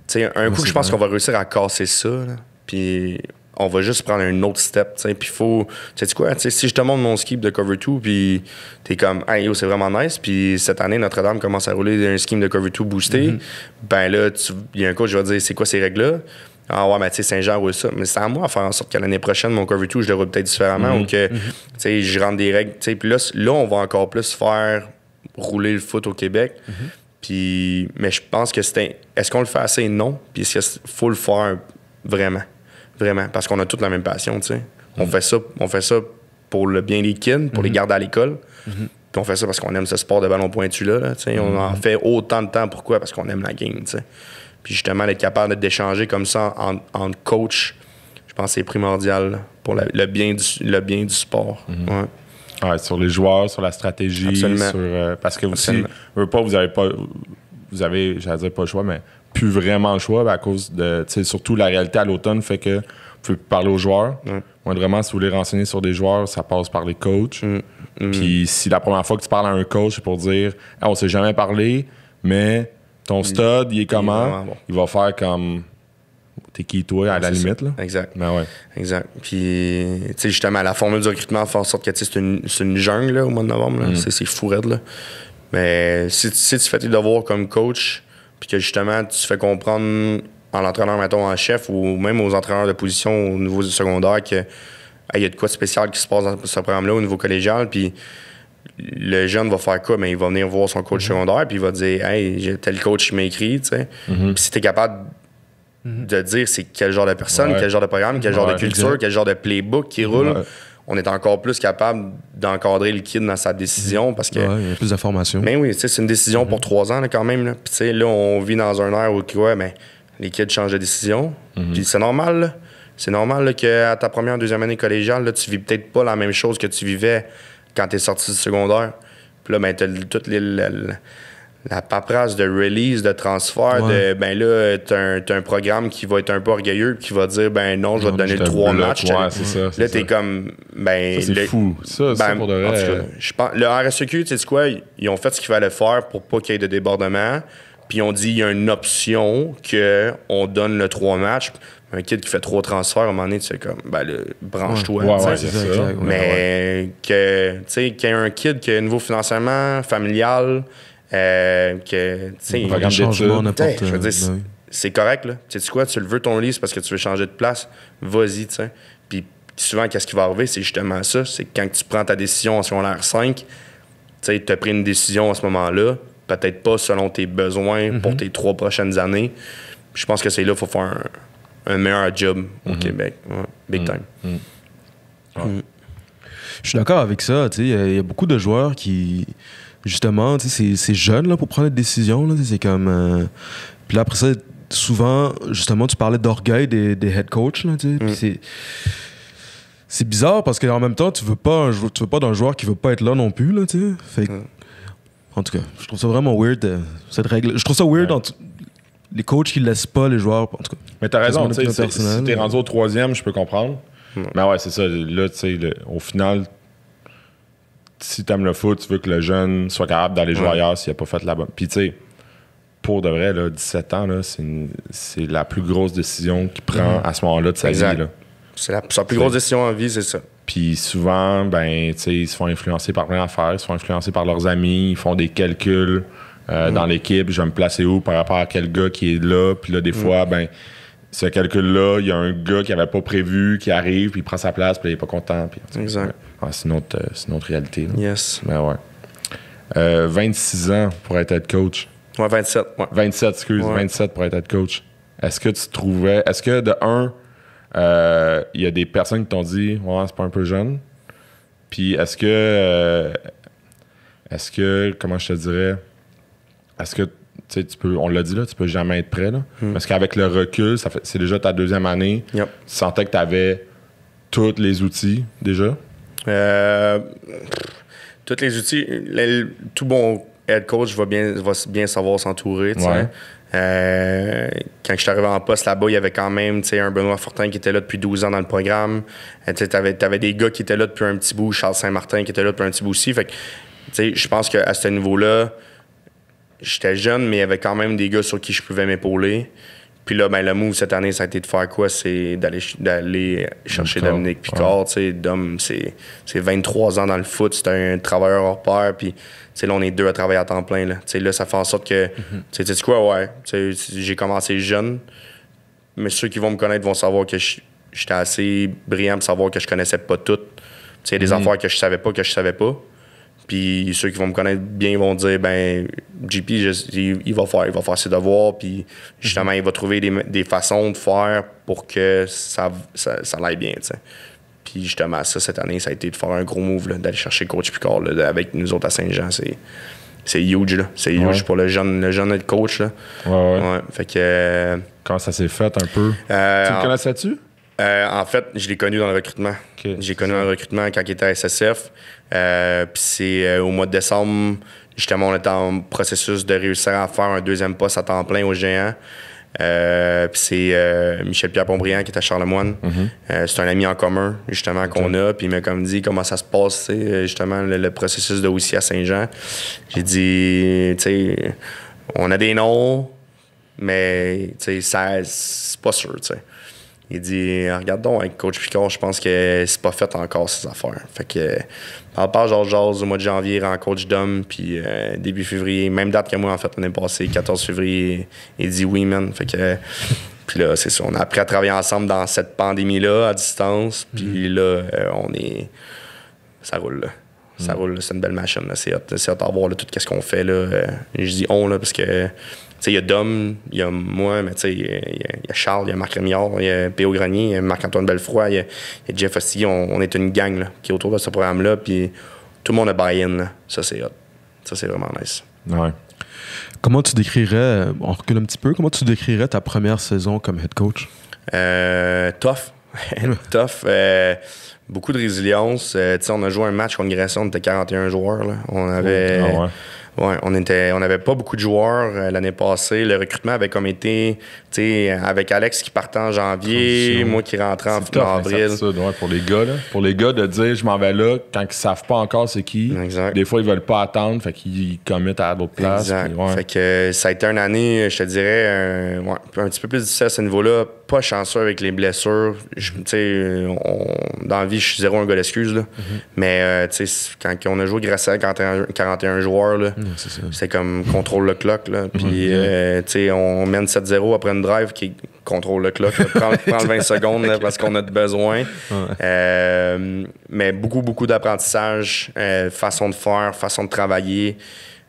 sais, un coup, je pense qu'on va réussir à casser ça, là. Puis on va juste prendre un autre step, tu sais. Puis faut... Tu sais quoi, tu sais, si je te montre mon scheme de Cover 2 puis t'es comme, hey, yo, c'est vraiment nice. Puis cette année, Notre-Dame commence à rouler un scheme de Cover 2 boosté. Ben là, il y a un coach qui va dire, c'est quoi ces règles-là? Ah ouais, mais tu sais, Saint-Jean roule ça. Mais c'est à moi de faire en sorte que l'année prochaine, mon Cover 2, je le roule peut-être différemment ou que, tu sais, je rentre des règles. Tu sais, puis là, on va encore plus faire rouler le foot au Québec. Puis, mais je pense que est-ce qu'on le fait assez? Non. Puis est-ce qu'il faut le faire vraiment? Vraiment. Parce qu'on a toute la même passion, tu sais. On fait ça pour le bien des kids, pour les garder à l'école. Puis on fait ça parce qu'on aime ce sport de ballon pointu là, tu sais. On en fait autant de temps. Pourquoi? Parce qu'on aime la game, tu sais. Puis justement, d'être capable d'échanger comme ça en coach, je pense que c'est primordial là, pour le bien du sport. Ouais, sur les joueurs, sur la stratégie. Sur, parce que aussi, vous avez, j'allais dire pas le choix, mais plus vraiment le choix à cause de, tu sais, surtout la réalité à l'automne fait que vous pouvez parler aux joueurs. Moi, vraiment, si vous voulez renseigner sur des joueurs, ça passe par les coachs. Puis si la première fois que tu parles à un coach, c'est pour dire « on s'est jamais parlé, mais... ton stud, il est comment? Il va faire comme... T'es qui, toi, à la limite, là? Exact. Ben ouais. Exact. Puis, tu sais, justement, la formule du recrutement fait en sorte que c'est une jungle, là, au mois de novembre. Là. C'est fou raide, là. Mais si tu fais tes devoirs comme coach, puis que, justement, tu fais comprendre en l'entraîneur, mettons, en chef, ou même aux entraîneurs de position au niveau du secondaire, que il y a de quoi de spécial qui se passe dans ce programme-là au niveau collégial, puis... le jeune va faire quoi? Mais il va venir voir son coach secondaire puis il va dire « Hey, j'ai tel coach qui m'a écrit. » Puis si tu es capable de dire c'est quel genre de personne, quel genre de programme, quel genre de culture, quel genre de playbook qui roule, on est encore plus capable d'encadrer le kid dans sa décision parce que... il y a plus d'informations. Mais oui, c'est une décision pour 3 ans là, quand même. Là. Puis tu sais, là, on vit dans un air où les kids changent de décision. Puis c'est normal, là. C'est normal qu'à ta première, deuxième année collégiale, là, tu vis peut-être pas la même chose que tu vivais quand t'es sorti du secondaire. Puis là, ben, t'as toute la paperasse de release, de transfert, ben là, t'as un programme qui va être un peu orgueilleux, qui va dire, ben non, je vais te donner 3 matchs. C'est ça. Là, t'es comme, ben... Ça, c'est fou. Ça, pour de vrai... En tout cas, je pense, le RSEQ, tu sais quoi, ils ont fait ce qu'il fallait faire pour pas qu'il y ait de débordement. Puis on dit, il y a une option qu'on donne le 3 matchs. Un kid qui fait 3 transferts, à un moment donné, tu sais, comme, ben là, branche-toi. C'est ça. Mais que, tu sais, qu'il y ait un kid qui a un niveau financièrement, familial, que, tu sais, un changement, n'importe. Je veux dire, c'est correct, là. Tu sais quoi, tu le veux ton livre parce que tu veux changer de place, vas-y, tu sais. Puis souvent, qu'est-ce qui va arriver, c'est justement ça. C'est que quand tu prends ta décision en secondaire 5, tu sais, tu as pris une décision à ce moment-là, peut-être pas selon tes besoins pour tes 3 prochaines années. Je pense que c'est là qu'il faut faire un meilleur job au Québec. Ouais, big time. Je suis d'accord avec ça. Il y a beaucoup de joueurs qui, justement, c'est jeune là, pour prendre des décisions. Là, c'est comme... Puis là, après ça, souvent, justement, tu parlais d'orgueil des head coachs. Là, puis c'est bizarre parce qu'en même temps, tu veux pas d'un joueur qui veut pas être là non plus. Là, fait que, en tout cas, je trouve ça vraiment weird, cette règle. Je trouve ça weird les coachs qui laissent pas les joueurs, en tout cas. Mais t'as raison, tu sais, si t'es rendu au 3e, je peux comprendre. Mais ouais, c'est ça. Là, tu sais, au final, si t'aimes le foot, tu veux que le jeune soit capable d'aller jouer ailleurs s'il a pas fait la bonne. Puis, tu sais, pour de vrai, là, 17 ans, là, c'est la plus grosse décision qu'il prend à ce moment-là de sa vie. Là. C'est sa plus grosse décision en vie, c'est ça. Puis souvent, ben, tu sais, ils se font influencer par plein d'affaires, ils se font influencer par leurs amis, ils font des calculs. Dans l'équipe, je vais me placer où par rapport à quel gars qui est là. Puis là, des fois, ben, ce calcul-là, il y a un gars qui n'avait pas prévu, qui arrive, puis il prend sa place, puis il n'est pas content. Puis, exact. C'est une autre réalité. Là. Yes. Ben ouais. 26 ans pour être head coach. Ouais, 27. Ouais. 27, excuse. Ouais. 27 pour être head coach. Est-ce que tu trouvais... Est-ce que, de un, il y a des personnes qui t'ont dit « Ouais, c'est pas un peu jeune? » Puis est-ce que... Comment je te dirais... Est-ce que, tu sais, on l'a dit là, tu peux jamais être prêt, là. Parce qu'avec le recul, c'est déjà ta 2e année. Tu sentais que tu avais tous les outils, déjà? Tous les outils, tout bon head coach va bien savoir s'entourer. Ouais. Quand je suis arrivé en poste là-bas, il y avait quand même un Benoît Fortin qui était là depuis 12 ans dans le programme. Tu avais des gars qui étaient là depuis un petit bout, Charles Saint-Martin qui était là depuis un petit bout aussi. Fait que, je pense qu'à ce niveau-là, j'étais jeune, mais il y avait quand même des gars sur qui je pouvais m'épauler. Puis là, ben, le move cette année, ça a été de faire quoi? C'est d'aller chercher Dominique Picard. Ouais. Dom, c'est 23 ans dans le foot, c'est un travailleur hors pair. Puis là, on est deux à travailler à temps plein. Là, ça fait en sorte que, tu sais quoi, ouais, j'ai commencé jeune, mais ceux qui vont me connaître vont savoir que j'étais assez brillant pour savoir que je connaissais pas tout. Il y a des affaires que je savais pas. Puis ceux qui vont me connaître bien vont dire, ben, JP, il va faire ses devoirs, puis justement, il va trouver des façons de faire pour que ça aille bien, tu sais. Puis justement, ça, cette année, ça a été de faire un gros move, d'aller chercher Coach Picard là, avec nous autres à Saint-Jean. C'est huge, là. C'est huge pour le jeune head coach, là. Ouais. Fait que... Comment ça s'est fait un peu? Tu le connaissais-tu? En fait, je l'ai connu dans le recrutement. Okay, j'ai connu dans le recrutement quand il était à SSF. Puis c'est au mois de décembre, justement, on était en processus de réussir à faire un deuxième poste à temps plein au Géant. Puis c'est Michel-Pierre Pontbriand qui est à Charlemagne. C'est un ami en commun, justement, qu'on a. Puis il m'a comme dit comment ça se passe, justement, le processus de aussi à Saint-Jean. J'ai dit, tu sais, on a des noms, mais tu sais, c'est pas sûr, tu sais. Il dit, regarde donc, avec Coach Picard, je pense que c'est pas fait encore, ces affaires. Fait que, on part jase au mois de janvier, rencontre Dom, puis début février, même date que moi, en fait, l'année passée, 14 février, il dit oui, man. Fait que, puis là, c'est ça, on a appris à travailler ensemble dans cette pandémie-là, à distance, puis là, ça roule, là. Ça roule, là. C'est une belle machine, là. C'est hâte à voir, là, tout ce qu'on fait, là. Je dis on, là, parce que... Il y a Dom, il y a moi, mais il y a Charles, il y a Marc Rémillard, il y a P.O. Grenier, il y a Marc-Antoine Belfroy, il y a Jeff aussi. On est une gang là, qui est autour de ce programme-là. Puis tout le monde a buy-in. Là. Ça, c'est hot. Ça, c'est vraiment nice. Ouais. Comment tu décrirais, on recule un petit peu, comment tu décrirais ta première saison comme head coach? Tough. Tough. Beaucoup de résilience. On a joué un match contre Grayson, on était 41 joueurs. Là. On avait... Ah ouais. Ouais, on n'avait pas beaucoup de joueurs l'année passée. Le recrutement avait comme été, tu sais, avec Alex qui partait en janvier, moi qui rentrais en avril. C'est ça, ouais, pour les gars, là. Pour les gars, de dire je m'en vais là, quand ils savent pas encore c'est qui. Exact. Des fois, ils veulent pas attendre, fait qu'ils commettent à d'autres places. Exact. Puis, ouais. Fait que ça a été une année, je te dirais, un petit peu plus difficile à ce niveau-là. Pas chanceux avec les blessures. Tu sais, dans la vie, je suis zéro un gars d'excuses, là. Mais, tu sais, quand on a joué grâce à 41 joueurs, là, c'est comme contrôle le clock, là. Puis, tu sais, on mène 7-0 après une drive qui contrôle le clock. Prends 20 secondes là, parce qu'on a besoin. Mais beaucoup d'apprentissage, façon de faire, façon de travailler.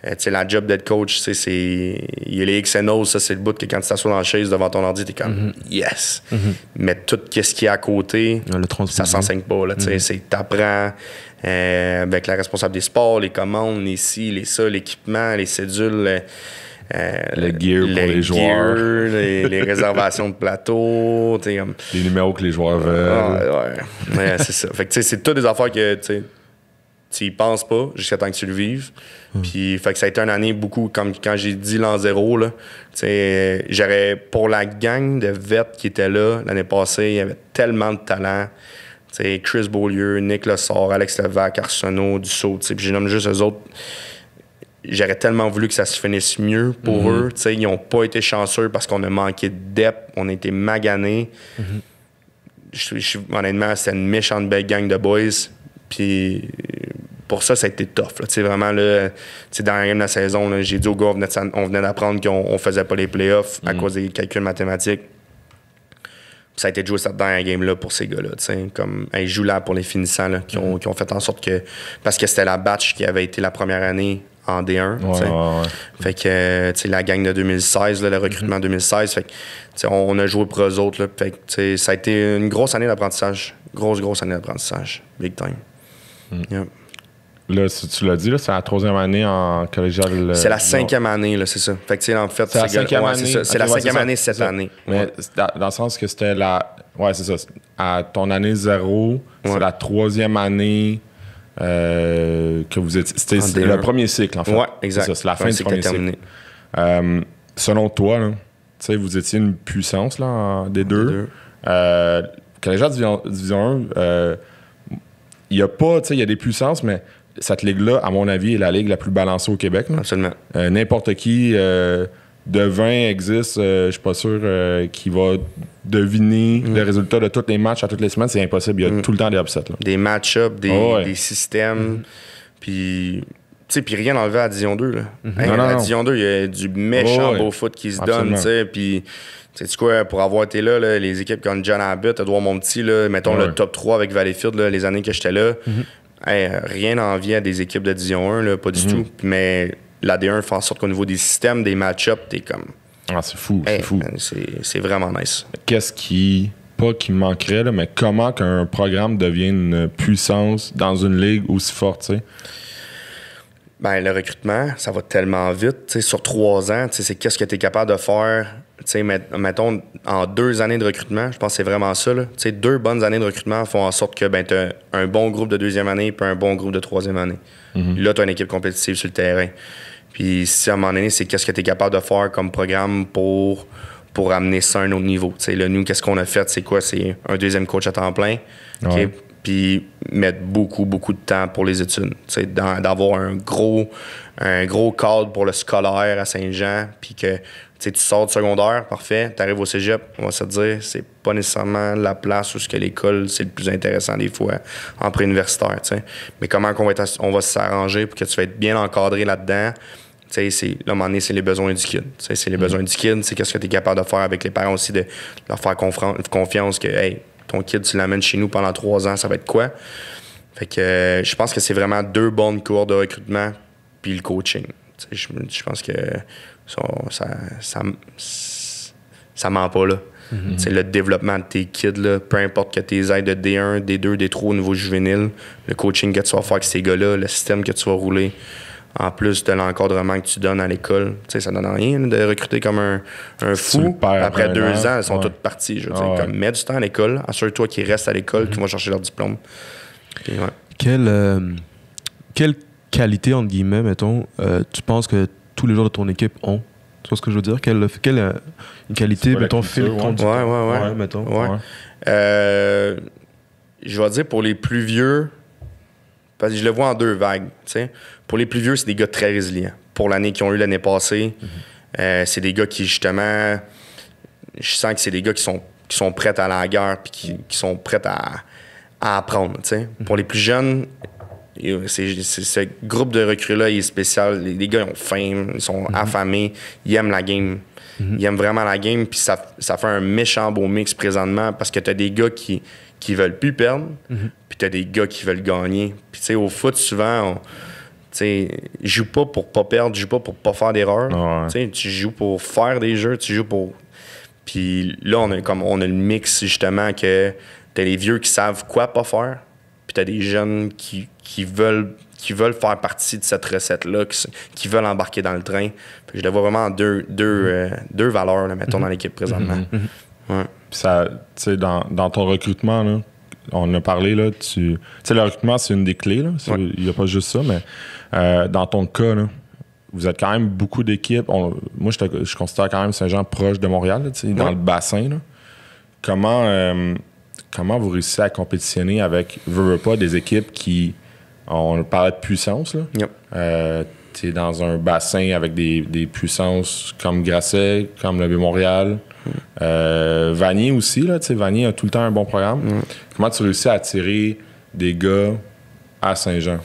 Tu sais, la job d'être coach, il y a les X and O's, ça, c'est le bout que quand tu t'assois dans la chaise devant ton ordi, t'es comme yes. Mais tout ce qui est à côté, ça s'enseigne pas, là. Tu sais, t'apprends avec la responsable des sports, les commandes, les ci, les ça, l'équipement, les cédules. le gear pour les joueurs. Les réservations de plateau. Comme... Les numéros que les joueurs veulent. Ouais, c'est ça. Fait que c'est toutes des affaires que tu y penses pas jusqu'à temps que tu le vives. Puis fait que ça a été une année beaucoup, comme quand j'ai dit l'an zéro, là, j'aurais, pour la gang de vets qui était là l'année passée, il y avait tellement de talent. T'sais, Chris Beaulieu, Nick Lessard, Alex Levac, Arsenault, Dussault, puis je nomme juste eux autres. J'aurais tellement voulu que ça se finisse mieux pour eux. T'sais, ils n'ont pas été chanceux parce qu'on a manqué de depth, on a été maganés. Honnêtement, c'était une méchante belle gang de boys. Puis pour ça a été tough. Là. Vraiment, là, dans la game de la saison, là, j'ai dit aux gars, on venait d'apprendre qu'on faisait pas les playoffs à cause des calculs mathématiques. Ça a été de jouer cette dernière game-là pour ces gars-là. Comme, ils jouent là pour les finissants là, qui ont fait en sorte que... Parce que c'était la batch qui avait été la première année en D1. Fait que la gang de 2016, là, le recrutement 2016, fait que, on a joué pour eux autres. Là, fait que, ça a été une grosse année d'apprentissage. Grosse année d'apprentissage. Big time. Yeah. Là, tu l'as dit, là, c'est la 3e année en collégial. C'est la 5e année, là, c'est ça. Fait que, en fait, c'est la 5e année. C'est la 5e année cette année. Mais dans le sens que c'était la. Ouais, c'est ça. À ton année 0, c'est la 3e année que vous étiez. C'était le premier cycle, en fait. Ouais, exact. C'est la fin du premier cycle. Selon toi, là, vous étiez une puissance là, des deux. Collégial Division 1, il y a pas, il y a des puissances, mais cette ligue-là, à mon avis, est la ligue la plus balancée au Québec. Là. Absolument. N'importe qui de 20 existe, je suis pas sûr qui va deviner le résultat de tous les matchs à toutes les semaines. C'est impossible. Il y a tout le temps des upsets. Là. Des match-ups, des systèmes. Puis rien enlevé à la Division 2. Là. La Division 2, il y a du méchant beau foot qui se donne. Puis, sais-tu quoi, pour avoir été là, les équipes comme John Abbott, Edouard Monpetit, mettons le top 3 avec Valleyfield, là, les années que j'étais là, rien n'envie à des équipes de Division 1, là, pas du tout. Mais la D1 fait en sorte qu'au niveau des systèmes, des match-ups, t'es comme... Ah, c'est fou, c'est fou. Man, c'est vraiment nice. Qu'est-ce qui... Pas qui me manquerait, là, mais comment qu'un programme devient une puissance dans une ligue aussi forte, tu sais? Ben, le recrutement, ça va tellement vite. Sur 3 ans, c'est qu'est-ce que tu es capable de faire. Mettons, en 2 années de recrutement, je pense que c'est vraiment ça. Là. 2 bonnes années de recrutement font en sorte que tu as un bon groupe de 2e année et un bon groupe de 3e année. Là, tu as une équipe compétitive sur le terrain. Puis, si à un moment donné, c'est qu'est-ce que tu es capable de faire comme programme pour amener ça à un autre niveau. Là, nous, qu'est-ce qu'on a fait? C'est quoi? C'est un 2e coach à temps plein. Okay? Puis mettre beaucoup, beaucoup de temps pour les études. D'avoir un gros cadre pour le scolaire à Saint-Jean, puis que tu sors du secondaire, parfait, tu arrives au cégep, on va se dire, c'est pas nécessairement la place où l'école, c'est le plus intéressant des fois, en préuniversitaire. Mais comment on va s'arranger pour que tu vas être bien encadré là-dedans? Là, à un moment donné, c'est les besoins du kid. C'est les besoins du kid, c'est qu'est-ce que tu es capable de faire avec les parents aussi, de leur faire confiance que, hey, ton kid, tu l'amènes chez nous pendant 3 ans, ça va être quoi? Fait que je pense que c'est vraiment 2 bonnes cours de recrutement puis le coaching. Je pense que ça ment pas, là. Le développement de tes kids, là, peu importe que tes aides de D1, D2, D3 au niveau juvénile, le coaching que tu vas faire avec ces gars-là, le système que tu vas rouler, en plus de l'encadrement que tu donnes à l'école. Ça donne rien de recruter comme un fou. Après 2 ans, ils sont toutes partis. Comme, mets du temps à l'école, assure-toi qu'ils restent à l'école, qu'ils vont chercher leur diplôme. Puis, Quelle qualité, entre guillemets, mettons, tu penses que tous les joueurs de ton équipe ont? Tu vois ce que je veux dire? Quelle une qualité, mettons, fil conducteur? Ouais, mettons. Je vais dire pour les plus vieux, parce que je le vois en 2 vagues. T'sais. Pour les plus vieux, c'est des gars très résilients. Pour l'année qu'ils ont eu l'année passée, c'est des gars qui, justement, je sens que c'est des gars qui sont prêts à la guerre puis qui sont prêts à apprendre. T'sais. Pour les plus jeunes, ce groupe de recrues-là, il est spécial. Les gars, ils ont faim, ils sont affamés, ils aiment la game. Ils aiment vraiment la game, puis ça fait un méchant beau mix présentement parce que t'as des gars qui veulent plus perdre, puis t'as des gars qui veulent gagner. Puis tu sais, au foot, souvent, ils jouent pas pour pas perdre, ils jouent pas pour pas faire d'erreurs. Tu joues pour faire des jeux, tu joues pour... Puis là, on a le mix, justement, que t'as les vieux qui savent quoi pas faire, puis t'as des jeunes qui veulent faire partie de cette recette-là, qui veulent embarquer dans le train. Puis je le vois vraiment en deux valeurs, là, mettons, dans l'équipe présentement. Ouais. Puis ça, tu sais, dans ton recrutement, là, on a parlé, là, tu sais, le recrutement, c'est une des clés, là. Il n'y a pas juste ça, mais dans ton cas, là, vous êtes quand même beaucoup d'équipes. Moi, je considère quand même Saint-Jean proche de Montréal, là, tu sais, dans le bassin, là. Comment vous réussissez à compétitionner avec, veux pas, des équipes qui... On parlait de puissance, là. Yep. Tu es dans un bassin avec des puissances comme Grasset, comme le B-Montréal. Vanier aussi, là. Vanier a tout le temps un bon programme. Comment tu réussis à attirer des gars à Saint-Jean?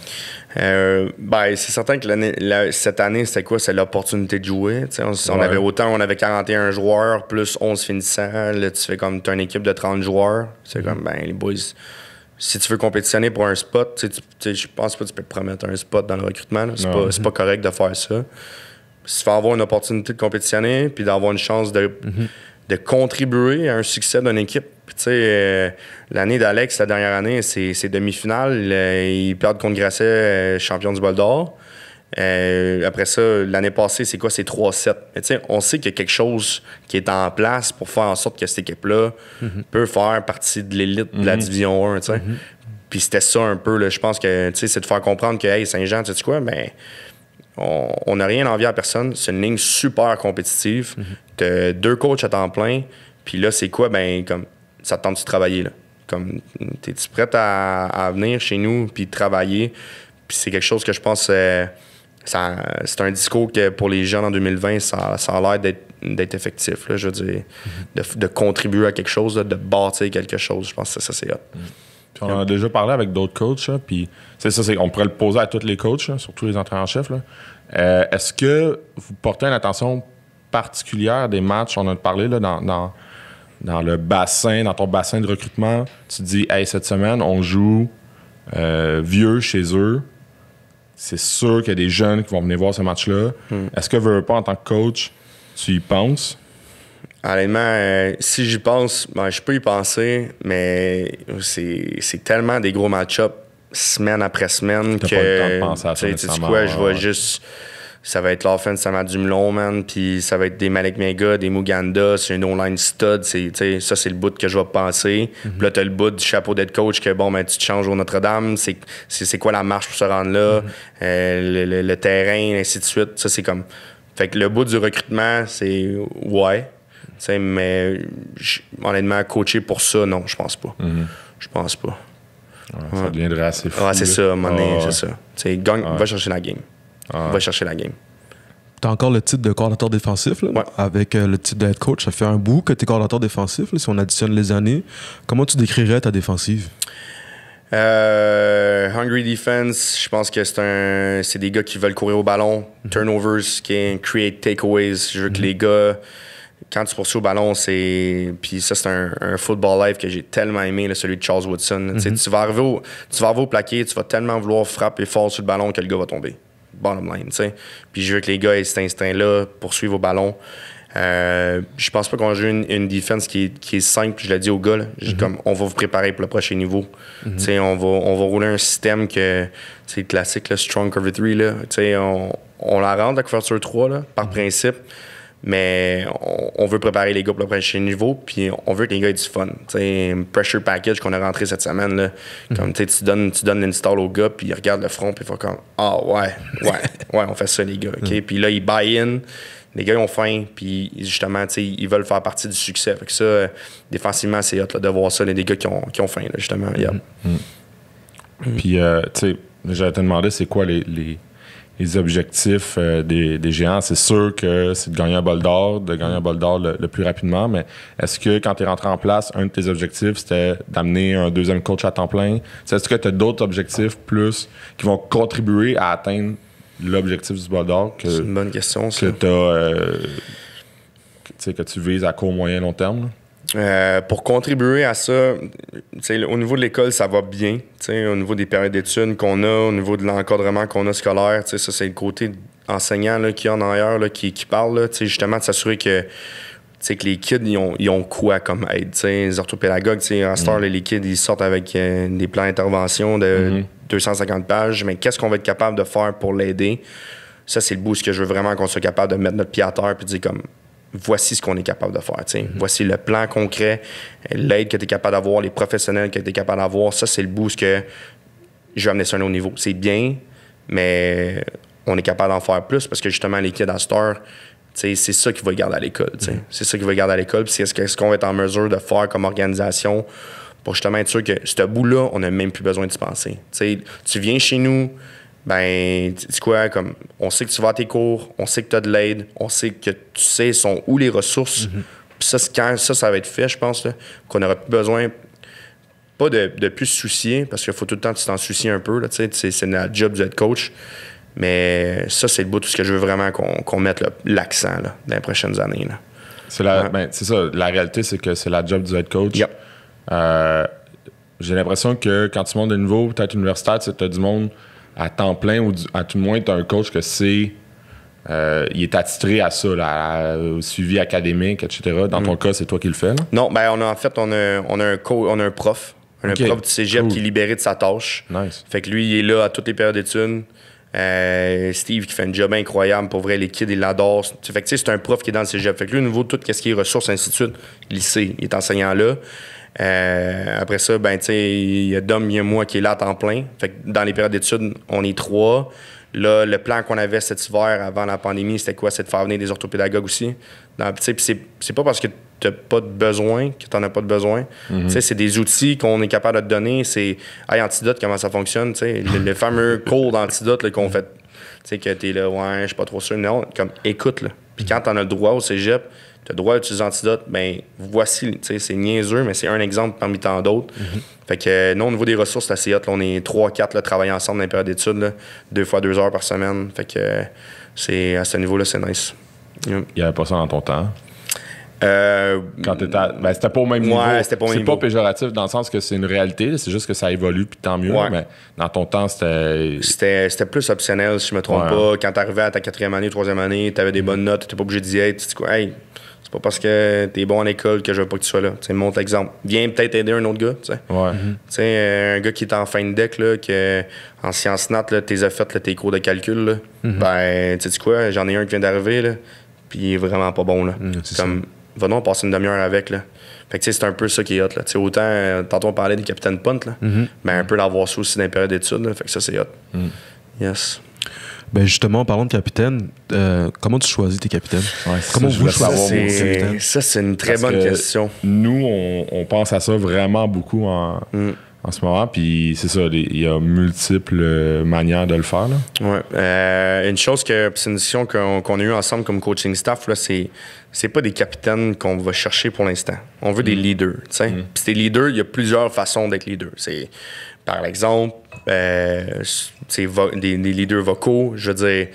C'est certain que cette année, c'était quoi? C'est l'opportunité de jouer. On avait 41 joueurs, plus 11 finissants. Là, tu fais comme, t'as une équipe de 30 joueurs. C'est comme, les boys... Si tu veux compétitionner pour un spot, je pense pas que tu peux te promettre un spot dans le recrutement. C'est pas correct de faire ça. Si tu veux avoir une opportunité de compétitionner puis d'avoir une chance de contribuer à un succès d'une équipe. Puis, l'année d'Alex, la dernière année, c'est demi-finale. Ils perdent contre Grasset, champion du bol d'or. Après ça, l'année passée, c'est quoi? C'est 3-7. Mais on sait qu'il y a quelque chose qui est en place pour faire en sorte que cette équipe-là peut faire partie de l'élite de la Division 1. Puis Puis c'était ça un peu, là, je pense que c'est de faire comprendre que hey, Saint-Jean, tu sais quoi, ben, on n'a rien envie à personne. C'est une ligne super compétitive. T'as 2 coachs à temps plein. Puis là, c'est quoi? Ben, comme, ça te tente de travailler, là. Comme, t'es-tu prête à venir chez nous puis travailler? Puis c'est quelque chose que je pense, c'est un discours que pour les jeunes en 2020, ça a l'air d'être effectif, là, je veux dire, de contribuer à quelque chose, là, de bâtir quelque chose. Je pense que ça, c'est hot. Puis on en a déjà parlé avec d'autres coachs, là, puis on pourrait le poser à tous les coachs, là, surtout les entraîneurs-chefs. Est-ce que vous portez une attention particulière des matchs? On a parlé là, dans le bassin, dans ton bassin de recrutement. Tu te dis, hey, cette semaine, on joue vieux chez eux. C'est sûr qu'il y a des jeunes qui vont venir voir ce match-là. Est-ce que, veux pas, en tant que coach, tu y penses? Honnêtement, si j'y pense, ben, je peux y penser, mais c'est tellement des gros match-ups semaine après semaine T'as que. pas le temps de penser à ça Tu sais quoi, je vais juste. Ça va être l'offense de Samad Dumelon, man, puis ça va être des Malek Mega, des Muganda, c'est une online stud, ça c'est le bout que je vais penser. Puis là, t'as le bout du chapeau d'être coach que bon, ben tu te changes au Notre-Dame, c'est quoi la marche pour se rendre là, le terrain, ainsi de suite. Ça, c'est comme. Fait que le bout du recrutement, c'est ouais. Mais honnêtement, coacher pour ça, non, je pense pas. Je pense pas. Ouais, ça deviendrait assez fou. Ouais, c'est ça, à un moment donné, c'est ça. Va chercher la game. Va chercher la game. Tu as encore le titre de coordinateur défensif, là, avec le titre de head coach. Ça fait un bout que tu es coordinateur défensif, là, si on additionne les années. Comment tu décrirais ta défensive? Hungry defense, je pense que c'est des gars qui veulent courir au ballon. Turnovers, qui create takeaways. Je veux que les gars, quand tu poursuis au ballon, puis ça, c'est un football life que j'ai tellement aimé, là, celui de Charles Woodson. Tu vas arriver au plaqué, tu vas tellement vouloir frapper fort sur le ballon que le gars va tomber. Bottom line, tu sais. Puis je veux que les gars aient cet instinct-là, poursuivre au ballon. Je pense pas qu'on joue une défense qui est simple. Je l'ai dit aux gars, là. Comme, on va vous préparer pour le prochain niveau. Tu sais, on va rouler un système que c'est classique, là, Strong Cover 3. Là. Tu sais, on la rentre, la couverture 3, là, par principe. Mais on veut préparer les gars pour le prochain niveau, puis on veut que les gars aient du fun. T'sais, pressure package qu'on a rentré cette semaine, là, comme tu donnes l'install aux gars, puis ils regardent le front, puis ils font comme ah ouais, on fait ça, les gars. Okay? Puis là, ils buy in, les gars ils ont faim, puis justement, ils veulent faire partie du succès. Fait que ça, défensivement, c'est hot là, de voir ça, des gars qui ont faim, là, justement. Puis, tu sais, j'allais te demander, c'est quoi les objectifs des géants? C'est sûr que c'est de gagner un bol d'or, le plus rapidement, mais est-ce que quand tu es rentré en place, un de tes objectifs, c'était d'amener un deuxième coach à temps plein? Est-ce que tu as d'autres objectifs plus qui vont contribuer à atteindre l'objectif du bol d'or? C'est une bonne question, ça. Que tu vises à court, moyen, long terme? Pour contribuer à ça, au niveau de l'école, ça va bien. Au niveau des périodes d'études qu'on a, au niveau de l'encadrement qu'on a scolaire, ça, c'est le côté enseignant là, qui est en arrière, là, qui parle, là, justement, de s'assurer que les kids, ils ont quoi comme aide. Les orthopédagogues, à cette heure, les kids, ils sortent avec des plans d'intervention de 250 pages, mais qu'est-ce qu'on va être capable de faire pour l'aider? Ça, c'est le bout que je veux vraiment qu'on soit capable de mettre notre pied à terre et de dire comme voici ce qu'on est capable de faire. Voici le plan concret, l'aide que tu es capable d'avoir, les professionnels que tu es capable d'avoir. Ça, c'est le boost que je vais amener ça à un autre niveau. C'est bien, mais on est capable d'en faire plus parce que justement, les kids à Star, c'est ça qui va garder à l'école. C'est ça qui va garder à l'école. Puis c'est ce qu'on va être en mesure de faire comme organisation pour justement être sûr que ce bout-là, on n'a même plus besoin de se penser. Tu viens chez nous, ben, tu sais quoi, comme, on sait que tu vas à tes cours, on sait que tu as de l'aide, on sait que tu sais sont où les ressources. Puis ça, quand ça va être fait, je pense, là, qu'on n'aura plus besoin, pas de plus se soucier, parce qu'il faut tout le temps que tu t'en soucies un peu, là, c'est la job du head coach. Mais ça, c'est le bout de tout ce que je veux vraiment qu'on mette l'accent là, dans les prochaines années. Là. C'est ça, la réalité, c'est que c'est la job du head coach. Yep. J'ai l'impression que quand tu montes de niveau, peut-être universitaire, tu as du monde à temps plein ou à tout le moins, tu as un coach que il est attitré à ça, là, au suivi académique, etc. Dans ton cas, c'est toi qui le fais? Là? Non, ben on a un prof. Un prof du cégep qui est libéré de sa tâche. Nice. Fait que lui, il est là à toutes les périodes d'études. Steve qui fait un job incroyable. Pour vrai, les kids, ils l'adorent. Fait que c'est un prof qui est dans le cégep. Fait que lui, au niveau de tout ce qui est ressources, ainsi de suite, il sait. Il est enseignant là. Après ça, ben, tu sais, il y a Dom, il y a moi qui est là à temps plein. Fait que dans les périodes d'études, on est 3. Là, le plan qu'on avait cet hiver avant la pandémie, c'était quoi? C'est de faire venir des orthopédagogues aussi. Puis c'est pas parce que tu n'as pas de besoin que tu n'en as pas de besoin. Tu sais, c'est des outils qu'on est capable de te donner. C'est, hey, Antidote, comment ça fonctionne? Tu sais, le fameux cours d'Antidote là, qu'on fait. Tu sais, que tu es là, ouais, je suis pas trop sûr. Non, comme, écoute, là. Puis quand tu en as le droit au cégep, tu as le droit d'utiliser Antidote, ben voici, tu sais, c'est niaiseux, mais c'est un exemple parmi tant d'autres. Fait que, nous, au niveau des ressources, c'est assez hot. Là, on est 3-4 travailler ensemble dans les périodes d'études, là, 2 fois 2 heures par semaine. Fait que, c'est, à ce niveau-là, c'est nice. Il n'y avait pas ça dans ton temps? Quand t'étais ben, c'était pas au même niveau. C'était pas au même c'est niveau. pas péjoratif dans le sens que c'est une réalité, là, c'est juste que ça évolue, puis tant mieux. Ouais. Mais dans ton temps, c'était... C'était plus optionnel, si je me trompe pas. Quand t'arrivais à ta 4e année, 3e année, t'avais des bonnes notes, t'étais pas obligé de dire, hey, tu dis quoi, hey, c'est pas parce que t'es bon à l'école que je veux pas que tu sois là. T'sais, montre l'exemple. Viens peut-être aider un autre gars, tu sais. Ouais. Un gars qui est en fin de deck, là, que en sciences nat, là, t'es fait là, tes cours de calcul, là, ben, tu sais quoi, j'en ai un qui vient d'arriver, là, puis il est vraiment pas bon, là. Comme, va donc passer une demi-heure avec, là. Fait que, c'est un peu ça qui est hot, là. T'sais, autant, tantôt on parlait des capitaines punt, là, ben, un peu d'avoir ça aussi dans les périodes d'études, là. Fait que ça, c'est hot. Yes. Ben justement, en parlant de capitaine, comment tu choisis tes capitaines? Ouais, Comment ça, vous je voulais choisissez vos capitaines? Ça, c'est une très Parce bonne que question. Nous, on pense à ça vraiment beaucoup en ce moment. Puis c'est ça, il y a multiples manières de le faire. Là. Ouais. Une chose que c'est une décision qu'on a eue ensemble comme coaching staff, là, c'est pas des capitaines qu'on va chercher pour l'instant. On veut des leaders. Puis ces leaders, il y a plusieurs façons d'être leader. C'est par exemple des leaders vocaux. Je veux dire,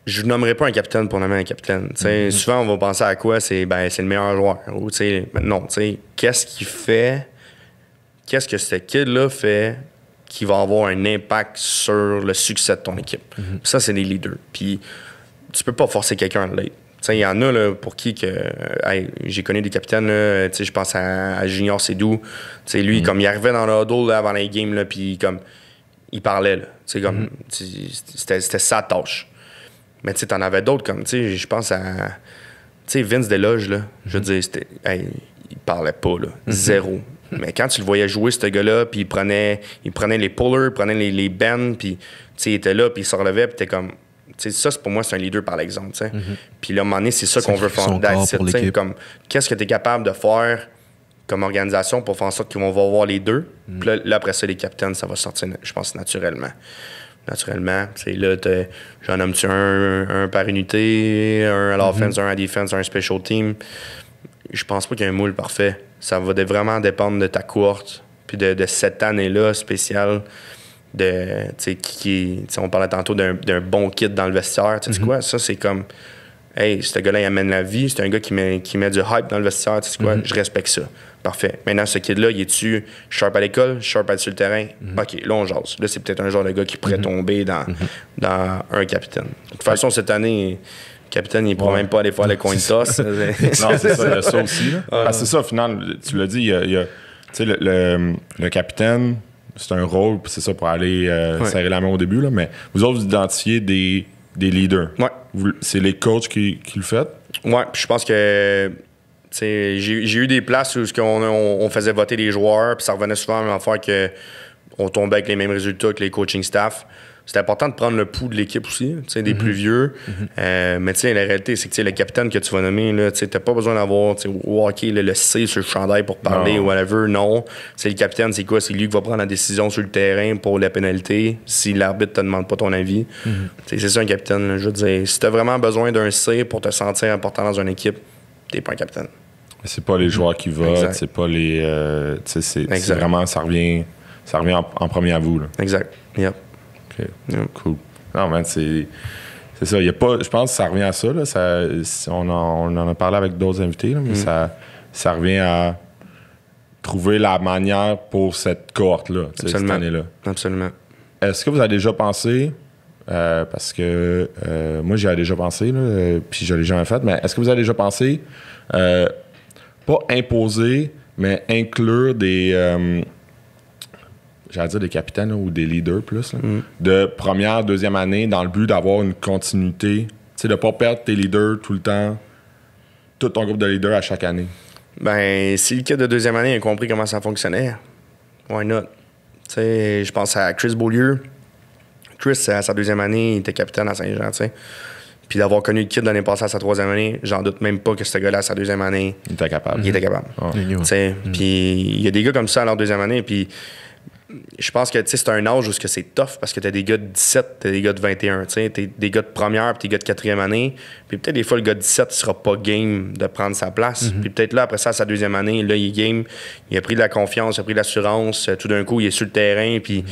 je ne nommerai pas un capitaine pour nommer un capitaine. Souvent, on va penser à quoi? C'est le meilleur joueur. Ou, non, qu'est-ce qu'il fait? Qu'est-ce que ce kid-là fait qui va avoir un impact sur le succès de ton équipe? Ça, c'est des leaders. Puis, tu peux pas forcer quelqu'un à l'être. Il y en a là, pour qui que. J'ai connu des capitaines, je pense à Junior Sédou. Lui, comme il arrivait dans le huddle là, avant les games, là, puis comme il parlait. Là, comme, c'était sa tâche. Mais tu en avais d'autres, comme je pense à Vince Deloge. Là, je veux dire, il parlait pas. Là, zéro. Mais quand tu le voyais jouer, ce gars-là, puis il prenait les pullers, il prenait les bends, puis il était là, puis il se relevait, puis t'es comme. Ça, pour moi, c'est un leader, par exemple. Puis là, à un moment donné, c'est ça qu'on veut faire. Comme, qu'est-ce que tu es capable de faire comme organisation pour faire en sorte qu'on va voir les deux? Puis là, après ça, les capitaines, ça va sortir, je pense, naturellement. Là, j'en nomme-tu un par unité, un à l'offense, un à defense, un special team. Je pense pas qu'il y ait un moule parfait. Ça va vraiment dépendre de ta cohorte, puis de cette année-là spéciale. On parlait tantôt d'un bon kit dans le vestiaire. Tu sais quoi? Ça, c'est comme, hey, ce gars-là, il amène la vie. C'est un gars qui met du hype dans le vestiaire. Tu sais quoi? Je respecte ça. Parfait. Maintenant, ce kid-là, il est-tu sharp à l'école, sharp sur le terrain? OK, là, on jase. Là, c'est peut-être un genre de gars qui pourrait tomber dans un capitaine. De toute façon, cette année, le capitaine, il ne pourra même pas aller faire le coin toss. Non, c'est ça, il y a ça aussi. Là. Parce que c'est ça, au final, tu l'as dit, il y a le capitaine, c'est un rôle, puis c'est ça pour aller serrer la main au début, là, mais vous autres, vous identifiez des leaders. Ouais. C'est les coachs qui le font? Ouais, puis je pense que j'ai eu des places où on faisait voter les joueurs, puis ça revenait souvent à la même affaire qu'on tombait avec les mêmes résultats que les coaching staff. C'est important de prendre le pouls de l'équipe aussi, des plus vieux. Mais la réalité, c'est que le capitaine que tu vas nommer, tu n'as pas besoin d'avoir au hockey le C sur le chandail pour parler ou whatever. Non. Le capitaine, c'est quoi? C'est lui qui va prendre la décision sur le terrain pour la pénalité si l'arbitre te demande pas ton avis. C'est ça un capitaine. Là. Je veux dire, si tu as vraiment besoin d'un C pour te sentir important dans une équipe, t'es pas un capitaine. C'est pas les joueurs qui votent, c'est pas les. c'est vraiment, ça revient en premier à vous. Là. Exact. Yep. Okay. Cool. Non, man, c'est ça. Y a pas, je pense que ça revient à ça. Là. On en a parlé avec d'autres invités, là, mais ça revient à trouver la manière pour cette cohorte-là, cette année-là. Absolument. Est-ce que vous avez déjà pensé, parce que moi, j'y ai déjà pensé, là, puis je l'ai jamais fait, mais est-ce que vous avez déjà pensé, pas imposer, mais inclure des... j'allais dire des capitaines là, ou des leaders plus, là, de première, deuxième année dans le but d'avoir une continuité, de ne pas perdre tes leaders tout le temps, tout ton groupe de leaders à chaque année. Ben, si le kid de deuxième année a compris comment ça fonctionnait, why not? Tu sais, je pense à Chris Beaulieu. Chris, à sa deuxième année, il était capitaine à Saint-Jean, tu sais. Puis d'avoir connu le kid l'année passée à sa troisième année, j'en doute même pas que ce gars-là, à sa deuxième année, Il était capable. il était capable. Ouais. Tu sais, puis il y a des gars comme ça à leur deuxième année, puis je pense que c'est un âge où c'est tough parce que t'as des gars de 17, t'as des gars de 21, tu sais, t'as des gars de première puis des gars de quatrième année. Puis peut-être des fois, le gars de 17 sera pas game de prendre sa place. Puis peut-être là, après ça, à sa deuxième année, là, il est game, il a pris de la confiance, il a pris de l'assurance, tout d'un coup, il est sur le terrain, puis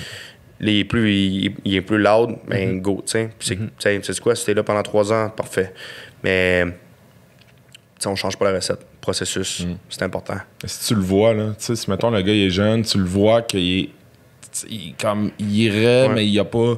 là, il est plus loud, ben go, tu sais. Puis c'est quoi, si t'es là pendant 3 ans, parfait. Mais, tu sais, on change pas la recette. Processus, c'est important. Si tu le vois, là, tu sais, si mettons le gars il est jeune, tu le vois qu'il est comme il irait, mais il a pas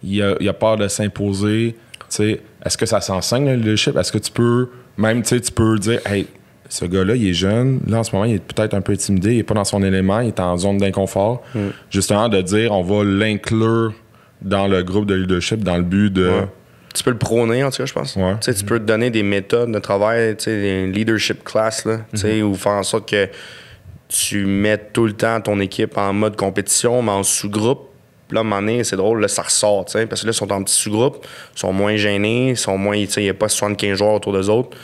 il a peur de s'imposer. Tu sais, est-ce que ça s'enseigne le leadership? Est-ce que tu peux même tu peux dire hey, ce gars-là, il est jeune, là en ce moment, il est peut-être un peu intimidé, il est pas dans son élément, il est en zone d'inconfort. Justement de dire on va l'inclure dans le groupe de leadership dans le but de Tu peux le prôner, en tout cas, je pense. Ouais. Tu peux te donner des méthodes de travail, des leadership class, là, ou faire en sorte que tu mettes tout le temps ton équipe en mode compétition, mais en sous-groupe. Puis là, à un moment donné, c'est drôle, là, ça ressort, parce que là, ils sont en petits sous-groupes, ils sont moins gênés, il n'y a pas 75 joueurs autour d'eux autres.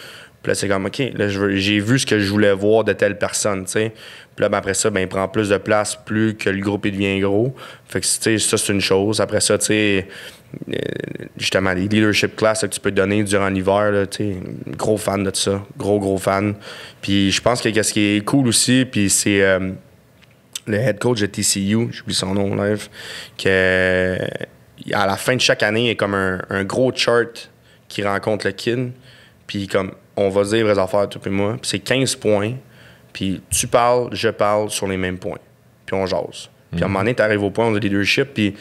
Puis là, c'est comme, OK, là, j'ai vu ce que je voulais voir de telle personne, tu sais. Puis là, ben, après ça, ben, il prend plus de place, plus que le groupe il devient gros. Fait que, tu sais, ça, c'est une chose. Après ça, tu sais, justement, les leadership class que tu peux te donner durant l'hiver, là, tu sais, gros fan de ça. Gros fan. Puis je pense que ce qui est cool aussi, puis c'est le head coach de TCU, j'oublie son nom live, que à la fin de chaque année, il y a comme un gros chart qui rencontre le kid. Puis comme, on va dire les vraies affaires, toi et moi. Puis c'est 15 points. Puis tu parles, je parle sur les mêmes points. Puis on jase. Puis à un moment donné, t'arrives au point de leadership, puis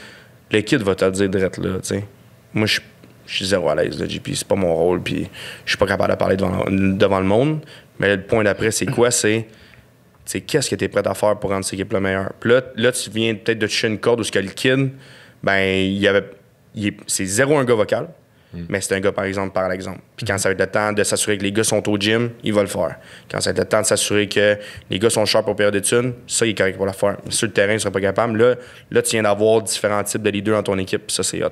le kid va te le dire direct là, tu sais. Moi, je suis zéro à l'aise, là, JP. C'est pas mon rôle, puis je suis pas capable de parler devant le monde. Mais le point d'après, c'est quoi? C'est qu'est-ce que tu es prêt à faire pour rendre cette équipe-là meilleure? Puis là, tu viens peut-être de toucher une corde où ce que le kid, ben, c'est zéro un gars vocal. Mais c'est un gars, par exemple, par l'exemple. Puis quand ça va être le temps de s'assurer que les gars sont au gym, il va le faire. Quand ça va être le temps de s'assurer que les gars sont sharp pour période d'études, ça, il est correct pour le faire. Mais sur le terrain, il ne serait pas capable. Là, tu viens d'avoir différents types de leaders dans ton équipe. Puis ça, c'est hot.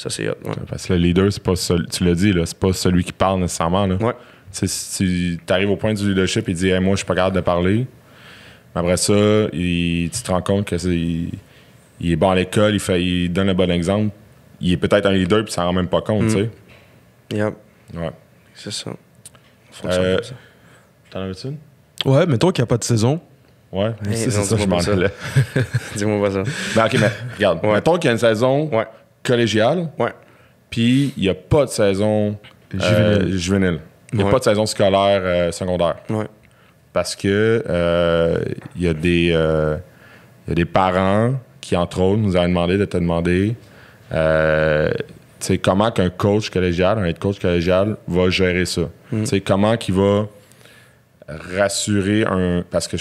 Ouais. Parce que le leader, c'est pas tu l'as dit, là, c'est pas celui qui parle nécessairement. Là. Ouais. Si tu arrives au point du leadership et dis hey, moi, je suis pas capable de parler. Mais après ça, tu te rends compte que il est bon à l'école, il donne le bon exemple. Il est peut-être un leader puis il s'en rend même pas compte, tu sais. Yep. Ouais. C'est ça. T'en avais-tu une? Ouais, mais toi qui n'as pas de saison. Ouais, Hey, c'est non, ça, je m'en allais. Dis-moi pas ça. Ben, OK, mais regarde. Mettons qu'il y a une saison collégiale, puis il n'y a pas de saison juvénile. Il n'y a pas de saison scolaire secondaire. Ouais. Parce que il y a des parents qui, entre autres, nous avaient demandé de te demander comment qu'un coach collégial, un head coach collégial va gérer ça. Comment qu'il va rassurer parce que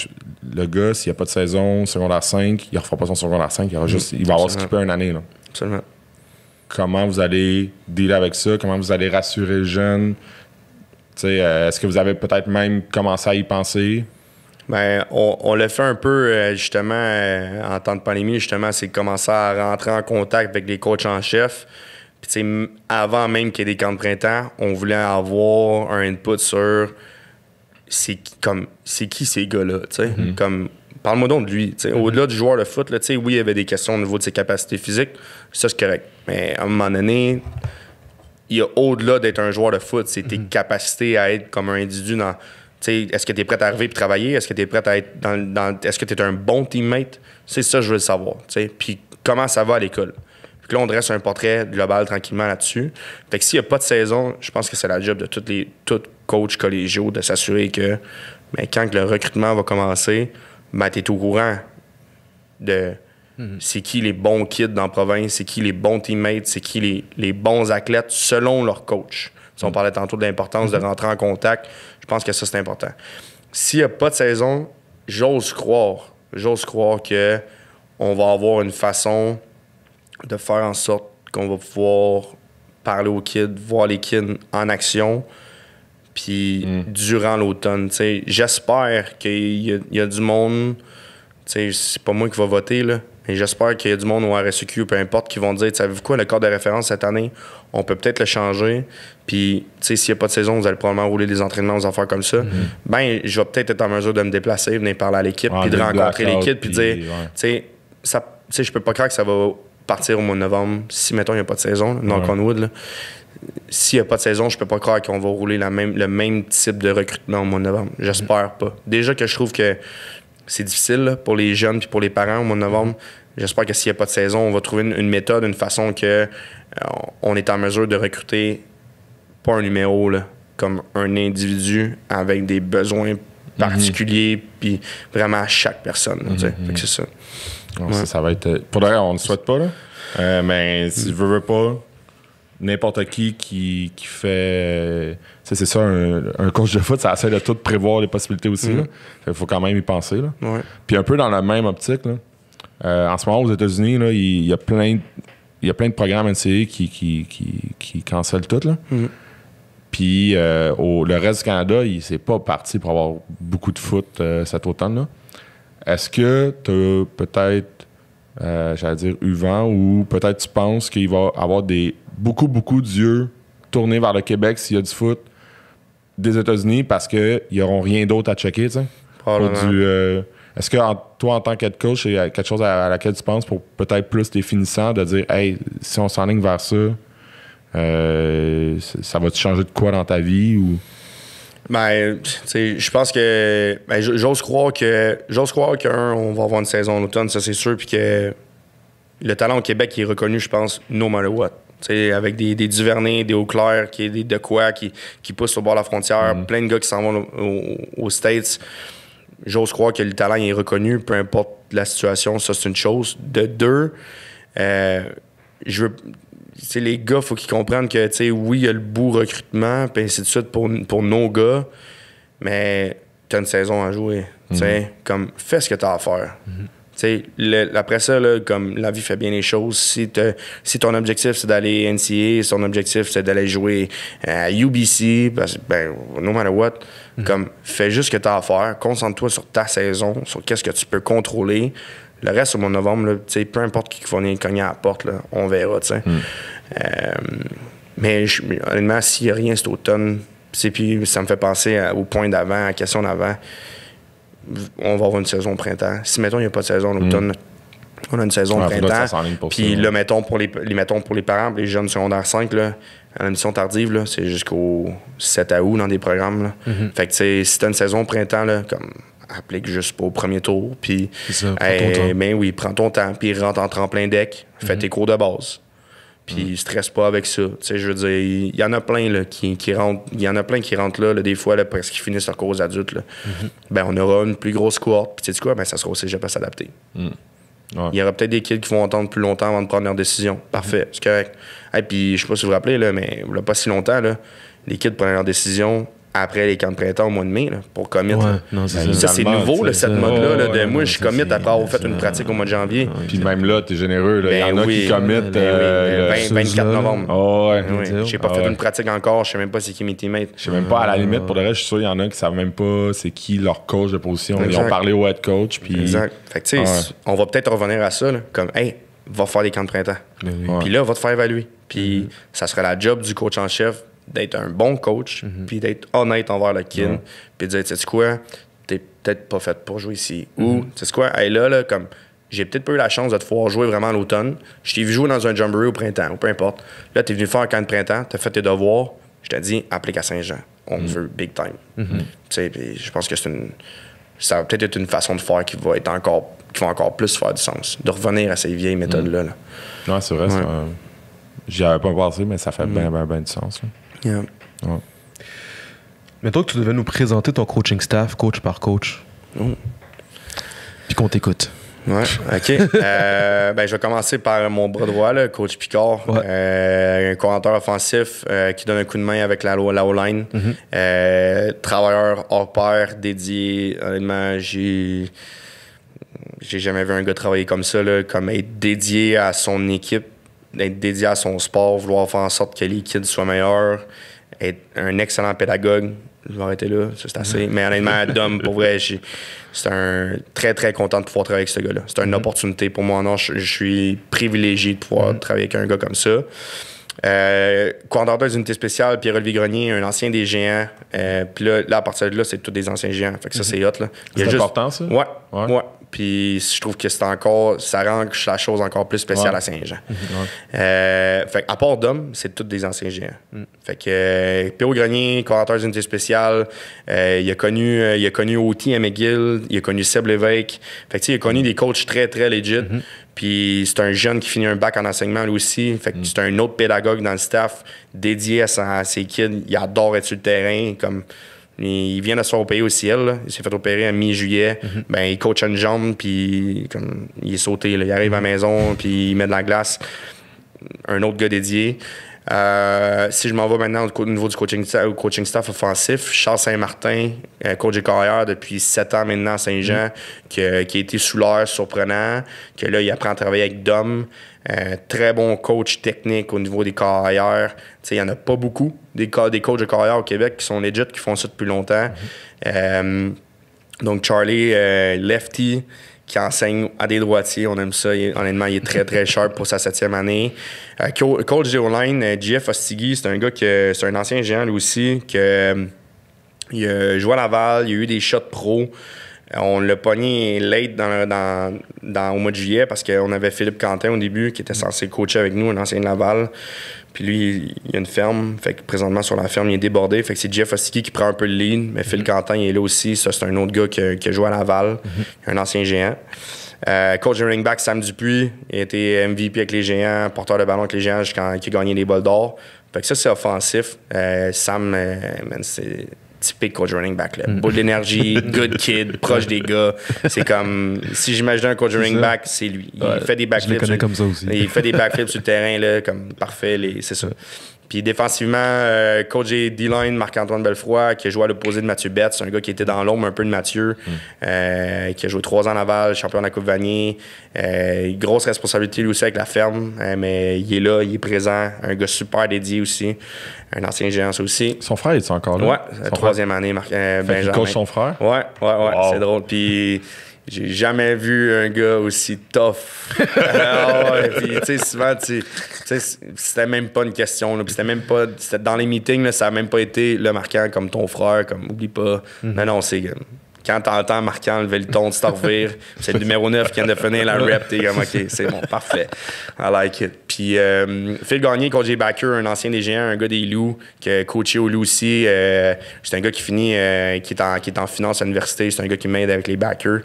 le gars, s'il n'y a pas de saison secondaire 5, il ne refera pas son secondaire 5, il va avoir skippé une année. Là. Absolument. Comment vous allez dealer avec ça? Comment vous allez rassurer le jeune? Est-ce que vous avez peut-être même commencé à y penser? Ben, on l'a fait un peu, justement, en temps de pandémie, justement, c'est commencer à rentrer en contact avec les coachs en chef. Puis, tu sais, avant même qu'il y ait des camps de printemps, on voulait avoir un input sur c'est qui ces gars-là, tu sais. Comme, parle-moi donc de lui, tu sais. Au-delà du joueur de foot, là, tu sais, oui, il y avait des questions au niveau de ses capacités physiques, ça, c'est correct. Mais à un moment donné, il y a au-delà d'être un joueur de foot, c'est tes capacités à être comme un individu dans... Est-ce que tu es prêt à arriver et travailler? Est-ce que tu es prêt à être est-ce que tu es un bon teammate? C'est ça que je veux le savoir. Puis comment ça va à l'école? Puis là, on dresse un portrait global tranquillement là-dessus. Fait que s'il n'y a pas de saison, je pense que c'est la job de tous coachs collégiaux de s'assurer que quand le recrutement va commencer, tu es au courant de c'est qui les bons kids dans la province, c'est qui les bons teammates, c'est qui les bons athlètes selon leur coach. Si on parlait tantôt de l'importance de rentrer en contact, je pense que ça, c'est important. S'il n'y a pas de saison, j'ose croire qu'on va avoir une façon de faire en sorte qu'on va pouvoir parler aux kids, voir les kids en action, puis durant l'automne. J'espère qu'il y a du monde, c'est pas moi qui va voter, là, mais j'espère qu'il y a du monde au RSEQ, peu importe, qui vont dire, savez-vous quoi, le cadre de référence cette année, on peut peut-être le changer, puis s'il n'y a pas de saison, vous allez probablement rouler des entraînements aux affaires comme ça, ben je vais peut-être être en mesure de me déplacer, venir parler à l'équipe, puis de rencontrer l'équipe, puis dire, je peux pas croire que ça va partir au mois de novembre, si, mettons, il n'y a pas de saison, knock on wood, là. S'il n'y a pas de saison, je peux pas croire qu'on va rouler le même type de recrutement au mois de novembre. J'espère pas. Déjà que je trouve que c'est difficile là, pour les jeunes puis pour les parents au mois de novembre. J'espère que s'il n'y a pas de saison, on va trouver une méthode, une façon que on est en mesure de recruter pas un numéro, là, comme un individu avec des besoins particuliers, puis vraiment à chaque personne. Fait que c'est ça. Non, ça va être... Pour d'ailleurs, on ne le souhaite pas, là. Mais si je veux pas... N'importe qui fait... c'est ça, un coach de foot, ça essaie de tout prévoir les possibilités aussi. Il faut quand même y penser. Là. Ouais. Puis un peu dans la même optique, là, en ce moment, aux États-Unis, là, il y a plein de programmes NCAA qui cancellent tout. Là. Puis le reste du Canada, c'est pas parti pour avoir beaucoup de foot cet automne. Là. Est-ce que tu as peut-être, j'allais dire, eu vent ou peut-être tu penses qu'il va y avoir beaucoup d'yeux tournés vers le Québec s'il y a du foot des États-Unis parce qu'ils n'auront rien d'autre à checker, tu sais. Est-ce que toi, en tant qu'head coach, il y a quelque chose à laquelle tu penses pour peut-être plus tes finissants de dire, hey, si on s'enligne vers ça, ça va-tu changer de quoi dans ta vie ou... Ben, tu sais, je pense que... Ben, j'ose croire qu'on va avoir une saison en automne, ça c'est sûr, puis que le talent au Québec est reconnu, je pense, no matter what. T'sais, avec des Duvernay, des Eau-Claire, des Dequois qui poussent au bord de la frontière, plein de gars qui s'en vont aux States. J'ose croire que le talent est reconnu, peu importe la situation, ça c'est une chose. De deux, les gars, il faut qu'ils comprennent que, oui, il y a le bout recrutement, puis ainsi de suite pour nos gars, mais t'as une saison à jouer. Comme, fais ce que t'as à faire. Après ça, là, comme la vie fait bien les choses, si ton objectif c'est d'aller NCAA, si ton objectif c'est d'aller jouer à UBC, no matter what, comme fais juste ce que tu as à faire, concentre-toi sur ta saison, sur qu'est-ce que tu peux contrôler. Le reste, au mois de novembre, là, peu importe qui va venir cogner à la porte, là, on verra. Mais honnêtement, s'il n'y a rien cet automne, puis ça me fait penser au point d'avant, à la question d'avant. On va avoir une saison au printemps. Si, mettons, il n'y a pas de saison en automne, on a une saison au printemps. Puis là, mettons pour les parents, les jeunes secondaires 5, là, à la mission tardive, là, c'est jusqu'au 7 août dans des programmes. Là. Fait que, si tu as une saison au printemps, là, comme applique juste pas au premier tour. Puis, ben oui, prends ton temps. Puis rentre en tremplin deck, fais tes cours de base. Puis stresse pas avec ça. Je veux dire, il y en a plein là, qui rentrent. Il y en a plein qui rentrent là, des fois, là, parce qu'ils finissent leur cours aux adultes. Là. Ben, on aura une plus grosse cohorte. Puis tu sais quoi? Ben, ça sera au cégep à s'adapter. Il y aura peut-être des kids qui vont attendre plus longtemps avant de prendre leur décision. Parfait, c'est correct. Et puis, je sais pas si vous vous rappelez, là, mais il n'y a pas si longtemps, là, les kids prennent leur décision après les camps de printemps au mois de mai là, pour commit. Ça, c'est nouveau, là, cette mode-là. De moi, je commit après avoir fait une pratique au mois de janvier. Puis même là, t'es généreux. Il y en a qui committent 24 novembre. J'ai pas fait une pratique encore. Je sais même pas c'est qui mes teammates. Je sais même pas, à la limite, pour le reste, je suis sûr qu'il y en a qui savent même pas c'est qui leur coach de position. Ils ont parlé au head coach. Puis... Exact. Fait que, tu sais, on va peut-être revenir à ça, là, comme, hey, va faire des camps de printemps. Puis là, va te faire évaluer. Puis ça sera la job du coach en chef d'être un bon coach, puis d'être honnête envers le kid, puis de dire, tu sais quoi, t'es peut-être pas fait pour jouer ici. Ou, tu sais quoi, hey, là, comme, j'ai peut-être pas eu la chance de te pouvoir jouer vraiment à l'automne. Je t'ai vu jouer dans un jamboree au printemps, ou peu importe. Là, t'es venu faire un camp de printemps, t'as fait tes devoirs, je t'ai dit, applique à Saint-Jean. On te veut big time. Tu sais, puis je pense que ça va peut-être être une façon de faire qui va encore plus faire du sens. De revenir à ces vieilles méthodes-là. Là. Non, c'est vrai. J'y avais pas pensé, mais ça fait bien du sens. Là. Yeah. Ouais. Mettons que tu devais nous présenter ton coaching staff, coach par coach. Puis qu'on t'écoute. Ouais, OK. Je vais commencer par mon bras droit, là, coach Picard. Un coordinateur offensif qui donne un coup de main avec la O-line. Travailleur hors pair, dédié. Honnêtement, j'ai jamais vu un gars travailler comme ça, là, comme être dédié à son équipe, d'être dédié à son sport, vouloir faire en sorte que les kids soient meilleurs. être un excellent pédagogue. Je vais arrêter là, ça c'est assez. Mais honnêtement, Dom, pour vrai, c'est un très, très content de pouvoir travailler avec ce gars-là. C'est une opportunité pour moi. Non, je suis privilégié de pouvoir travailler avec un gars comme ça. Coordonnateur des unités spéciales, Pierre-Olivier Grenier, un ancien des géants. Puis là, à partir de là, c'est tous des anciens géants. Fait que ça, c'est hot. Là. C'est important, ça? Ouais. Puis je trouve que ça rend la chose encore plus spéciale à Saint-Jean. Fait à part Dom, c'est tous des anciens géants. Fait que Pierre Grenier, coordonnateur des unités spéciales, il a connu Oti à McGill, il a connu Seb Lévesque. Fait que il a connu des coachs très, très legit. Puis c'est un jeune qui finit un bac en enseignement lui aussi. Fait que c'est un autre pédagogue dans le staff dédié à ses kids. Il adore être sur le terrain. Comme il vient de se faire opérer au ciel. Là. Il s'est fait opérer à mi-juillet. Ben, il coach une jambe, puis comme, il est sauté. Là. Il arrive à la maison, puis il met de la glace. Un autre gars dédié. Si je m'en vais maintenant au niveau du coaching staff offensif, Charles Saint-Martin, coach de carrière depuis 7 ans maintenant à Saint-Jean, qui a été sous l'air surprenant, que là, il apprend à travailler avec Dom. Très bon coach technique au niveau des carrières. Il n'y en a pas beaucoup, des coachs de carrière au Québec qui sont legit, qui font ça depuis longtemps. Donc, Charlie, lefty, qui enseigne à des droitiers. On aime ça. Honnêtement, il est très, très sharp pour sa 7e année. Coach G-O-Line, JF Ostigui, c'est un gars c'est un ancien géant, lui aussi, il a joué à Laval, il a eu des shots pro. On l'a pogné late au mois de juillet parce qu'on avait Philippe Quentin au début qui était censé coacher avec nous, un ancien de Laval. Puis lui, il a une ferme. Fait que présentement, sur la ferme, il est débordé. Fait que c'est Jeff Ostigui qui prend un peu le lead. Mais Phil Quentin, il est là aussi. Ça, c'est un autre gars qui a joué à Laval. Un ancien géant. Coach de running back, Sam Dupuis. Il a été MVP avec les géants, porteur de ballon avec les géants jusqu'à qu'il a gagné les bols d'or. Fait que ça, c'est offensif. Sam, c'est typique coach running back. Boule d'énergie, good kid, proche des gars. C'est comme, si j'imaginais un coach running back, c'est lui. Il fait des backflips. Je le connais comme ça aussi. Il fait des backflips sur le terrain, là, comme parfait, c'est ça. Puis défensivement, coach D-line, Marc-Antoine Belfroy, qui a joué à l'opposé de Mathieu Betts, un gars qui était dans l'ombre un peu de Mathieu, qui a joué 3 ans à Laval, champion de la Coupe Vanier. Grosse responsabilité lui aussi avec la ferme, mais il est là, il est présent. Un gars super dédié aussi. Un ancien géant aussi. Son frère, est encore là? Ouais, 3e année, Benjamin. Il coach son frère? Ouais, wow. C'est drôle. Puis j'ai jamais vu un gars aussi tough. Puis tu sais, souvent, c'était même pas une question. Là, puis c'était dans les meetings, là, ça a même pas été le marquant comme ton frère, comme oublie pas. Non, c'est quand t'entends marquant lever le ton, tu t'en revires. C'est le numéro 9 qui vient de finir la rep. T'es comme, OK, c'est bon, parfait. I like it. Puis Phil Gagné, coach des Backers, un ancien des Géants, un gars des Loups, qui a coaché aux Loups aussi. C'est un gars qui finit, qui est en finance à l'université. C'est un gars qui m'aide avec les Backers.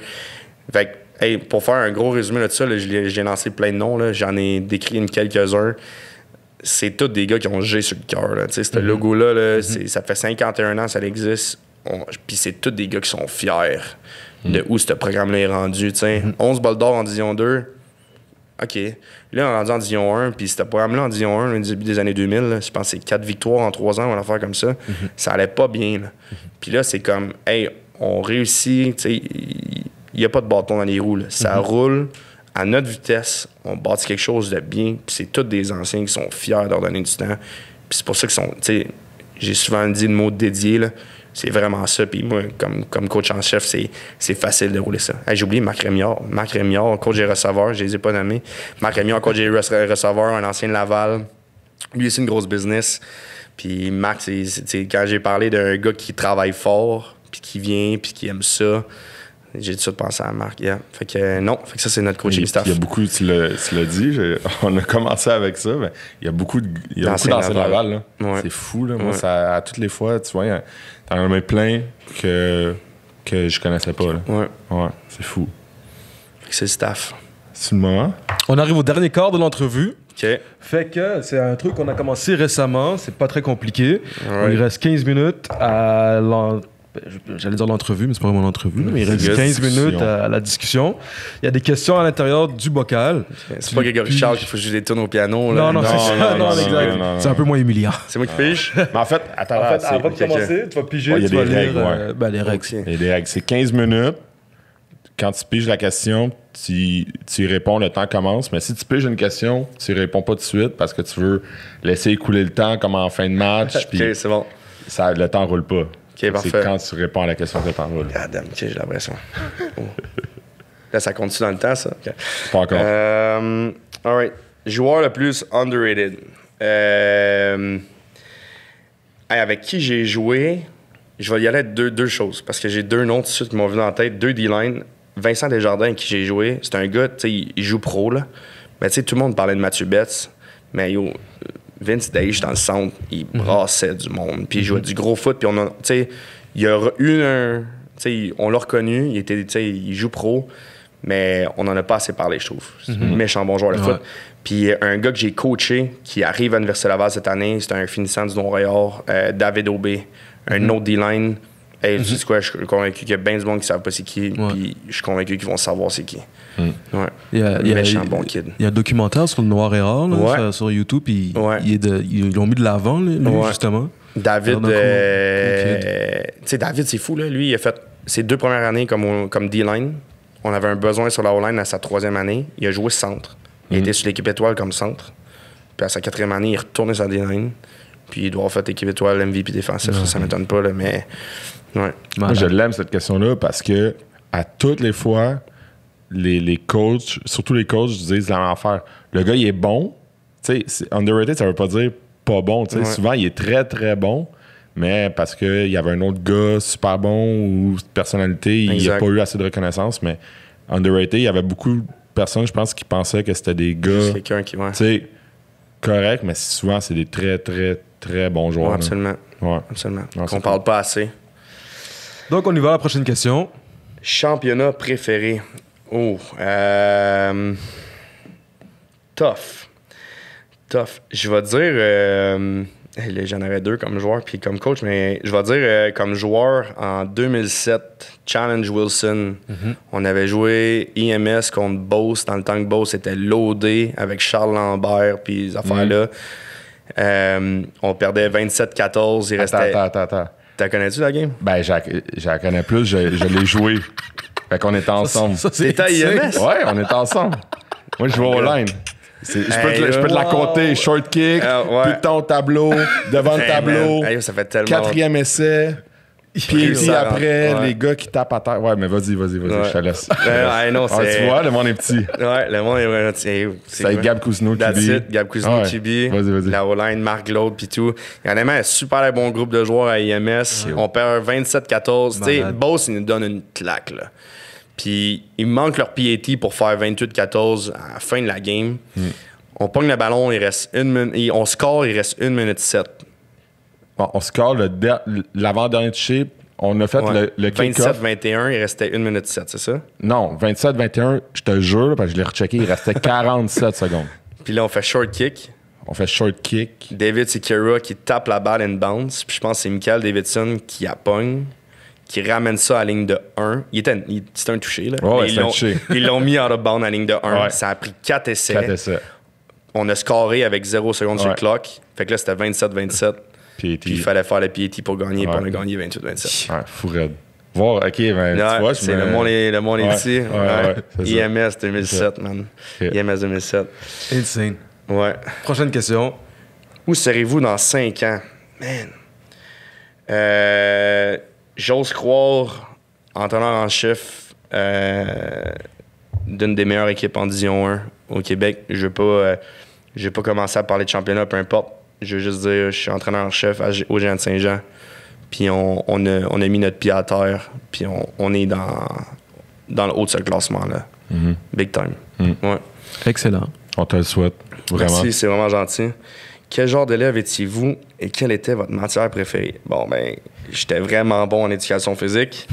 Fait que, hey, pour faire un gros résumé de ça, là, j'ai lancé plein de noms. Là, j'en ai décrit quelques-uns. C'est tous des gars qui ont G sur le cœur. Ce logo-là, là, ça fait 51 ans que ça existe. Puis c'est tous des gars qui sont fiers de où ce programme-là est rendu. 11 bols d'or en Division 2. OK. Là, on est rendu en Division 1. Puis ce programme-là en Division 1, au début des années 2000, là, je pense que c'est 4 victoires en 3 ans, on va faire comme ça. Ça allait pas bien. Puis là, c'est comme, hey, on réussit. Il n'y a pas de bâton dans les roues. Là. Ça roule à notre vitesse. On bâtit quelque chose de bien. Puis c'est tous des anciens qui sont fiers de leur donner du temps. Puis c'est pour ça qu'ils sont. J'ai souvent dit le mot dédié. Là. C'est vraiment ça. Puis moi, comme coach en chef, c'est facile de rouler ça. Hey, j'ai oublié Marc Rémillard. Marc Rémillard, coach des receveurs, je les ai pas nommés. Marc Rémillard, coach des receveurs, un ancien de Laval. Lui, c'est une grosse business. Puis Marc, quand j'ai parlé d'un gars qui travaille fort, puis qui vient, puis qui aime ça, j'ai tout de suite pensé à Marc. Yeah. Fait que ça, c'est notre coaching staff. Il y a beaucoup, tu l'as dit, on a commencé avec ça, mais il y a beaucoup d'anciens Laval. Là. Ouais. C'est fou. Là. Moi, ça, à toutes les fois, tu vois, t'en as plein que je connaissais pas. Là. Ouais, c'est fou. Fait que c'est le staff. C'est le moment. On arrive au dernier quart de l'entrevue. OK. Fait que c'est un truc qu'on a commencé récemment. C'est pas très compliqué. Il reste 15 minutes à j'allais dire l'entrevue, mais c'est pas vraiment l'entrevue. Mais il reste 15 minutes à la discussion. Il y a des questions à l'intérieur du bocal. C'est pas Grégory Charles qu'il faut jouer des tonnes au piano. Là. Non, c'est ça. Non, exact. C'est un peu moins humiliant. C'est moi qui pige. Mais en fait, avant de commencer, tu vas piger, tu vas lire les règles. Il y a des règles. C'est 15 minutes. quand tu piges la question, tu y réponds, le temps commence. Mais si tu piges une question, tu y réponds pas tout de suite parce que tu veux laisser écouler le temps comme en fin de match. OK, c'est bon. Le temps roule pas. OK, parfait. C'est quand tu réponds à la question que le temps roule. Ah, damn, OK, j'ai l'impression. Oh. Là, ça continue dans le temps, ça? Okay. Pas encore. All right. Joueur le plus underrated. Avec qui j'ai joué, je vais y aller avec deux choses, parce que j'ai deux noms tout de suite qui m'ont venu en tête, deux D-line. Vincent Desjardins, avec qui j'ai joué, c'est un gars, tu sais, il joue pro, là. Mais tu sais, tout le monde parlait de Mathieu Betts, mais yo, Vince Dage, dans le centre, il brassait du monde, puis il jouait du gros foot, puis on a, tu sais, il y a eu un... Tu sais, on l'a reconnu, il joue pro, mais on n'en a pas assez parlé, je trouve. C'est un méchant bon joueur de foot. Puis un gars que j'ai coaché, qui arrive à l'Université Laval cette année, c'est un finissant du Montréal, David Aubé, un autre D-line. Et tu sais quoi, je suis convaincu qu'il y a bien du monde qui ne savent pas c'est qui, puis je suis convaincu qu'ils vont savoir c'est qui. Il y a méchant bon kid. Il y a un documentaire sur le noir et rare là, sur YouTube, puis ils l'ont mis de l'avant, lui, justement. David, tu sais, David, c'est fou, là. Lui, il a fait ses 2 premières années comme D-line. On avait un besoin sur la O-line à sa 3e année. Il a joué centre. Il était sur l'équipe étoile comme centre. Puis à sa 4e année, il est retourné sur la D-line. Puis il doit avoir fait équipe étoile, MVP défensif. Ça m'étonne pas, là, mais... Ouais. Moi, je l'aime, cette question-là, parce que à toutes les fois, les coachs, surtout les coachs, disent la même affaire. Le gars, il est bon. Tu sais, underrated, ça veut pas dire pas bon. Souvent, il est très, très bon. Mais parce qu'il y avait un autre gars super bon ou personnalité, il n'a pas eu assez de reconnaissance. Mais underrated, il y avait beaucoup de personnes, je pense, qui pensaient que c'était des gars. C'est quelqu'un qui, tu sais, correct, mais souvent, c'est des très, très, très bons joueurs. Ouais, absolument. Ouais. Absolument. Ouais, qu'on parle pas assez. Donc, on y va à la prochaine question. Championnat préféré. Tough. Je vais dire... j'en avais 2 comme joueur puis comme coach, mais je vais dire comme joueur en 2007, Challenge Wilson. On avait joué IMS contre Beauce dans le temps que Beauce était loadé avec Charles Lambert puis ces affaires-là. On perdait 27-14. Il restait... Attends. T'as connais-tu la game? Ben, je la connais plus, je l'ai joué. Fait qu'on était ensemble. C'était à IMS? Ouais, on était ensemble. Moi, je jouais au line. Je peux te la compter. Short kick, piton au tableau, devant le tableau. Ça fait tellement... 4e essai. Puis après, les gars qui tapent à terre. Ouais, mais vas-y, je te laisse. Non, tu vois, le monde est petit. Ouais, le monde est petit. C'est avec Gab Cousineau qui Gab Cousineau qui Vas-y. La O-line, Marc Glaude, puis tout. Il y en a un super bon groupe de joueurs à IMS. On perd 27-14. Tu sais, Beauce, il nous donne une claque, là. Puis il manque leur PAT pour faire 28-14 à la fin de la game. On pogne le ballon, il reste 1 minute. On score, il reste 1 minute 7. Bon, on score l'avant-dernier touché. On a fait le kick-off. 27-21, il restait 1 minute 7, c'est ça? Non, 27-21, je te jure, parce que je l'ai rechecké, il restait 47 secondes. Puis là, on fait short kick. David Sikera qui tape la balle in bounce. Puis je pense que c'est Michael Davidson qui la pogne, qui ramène ça à la ligne de 1. C'était un touché, là. Ils l'ont mis out of bound à la ligne de 1. Ouais. Ça a pris 4 essais. On a scoré avec 0 secondes sur le clock. Fait que là, c'était 27-27. Puis il fallait faire le PAT pour gagner. Puis on a gagné 28-27. Ouais, fou raide. Voir, OK, ben, tu vois, c'est le monde est ici. IMS 2007, man. IMS 2007. Insane. Ouais. Prochaine question. Où serez-vous dans 5 ans? Man. J'ose croire, entraîneur en chef d'une des meilleures équipes en Division 1 au Québec. Je veux pas commencer à parler de championnat, peu importe. Je veux juste dire, je suis entraîneur en chef au Géant de Saint-Jean. Puis on a mis notre pied à terre. Puis on est dans le haut de ce classement-là. Big time. Ouais. Excellent. On te le souhaite. Vraiment. Merci, c'est vraiment gentil. Quel genre d'élève étiez-vous et quelle était votre matière préférée? Bon, ben, j'étais vraiment bon en éducation physique.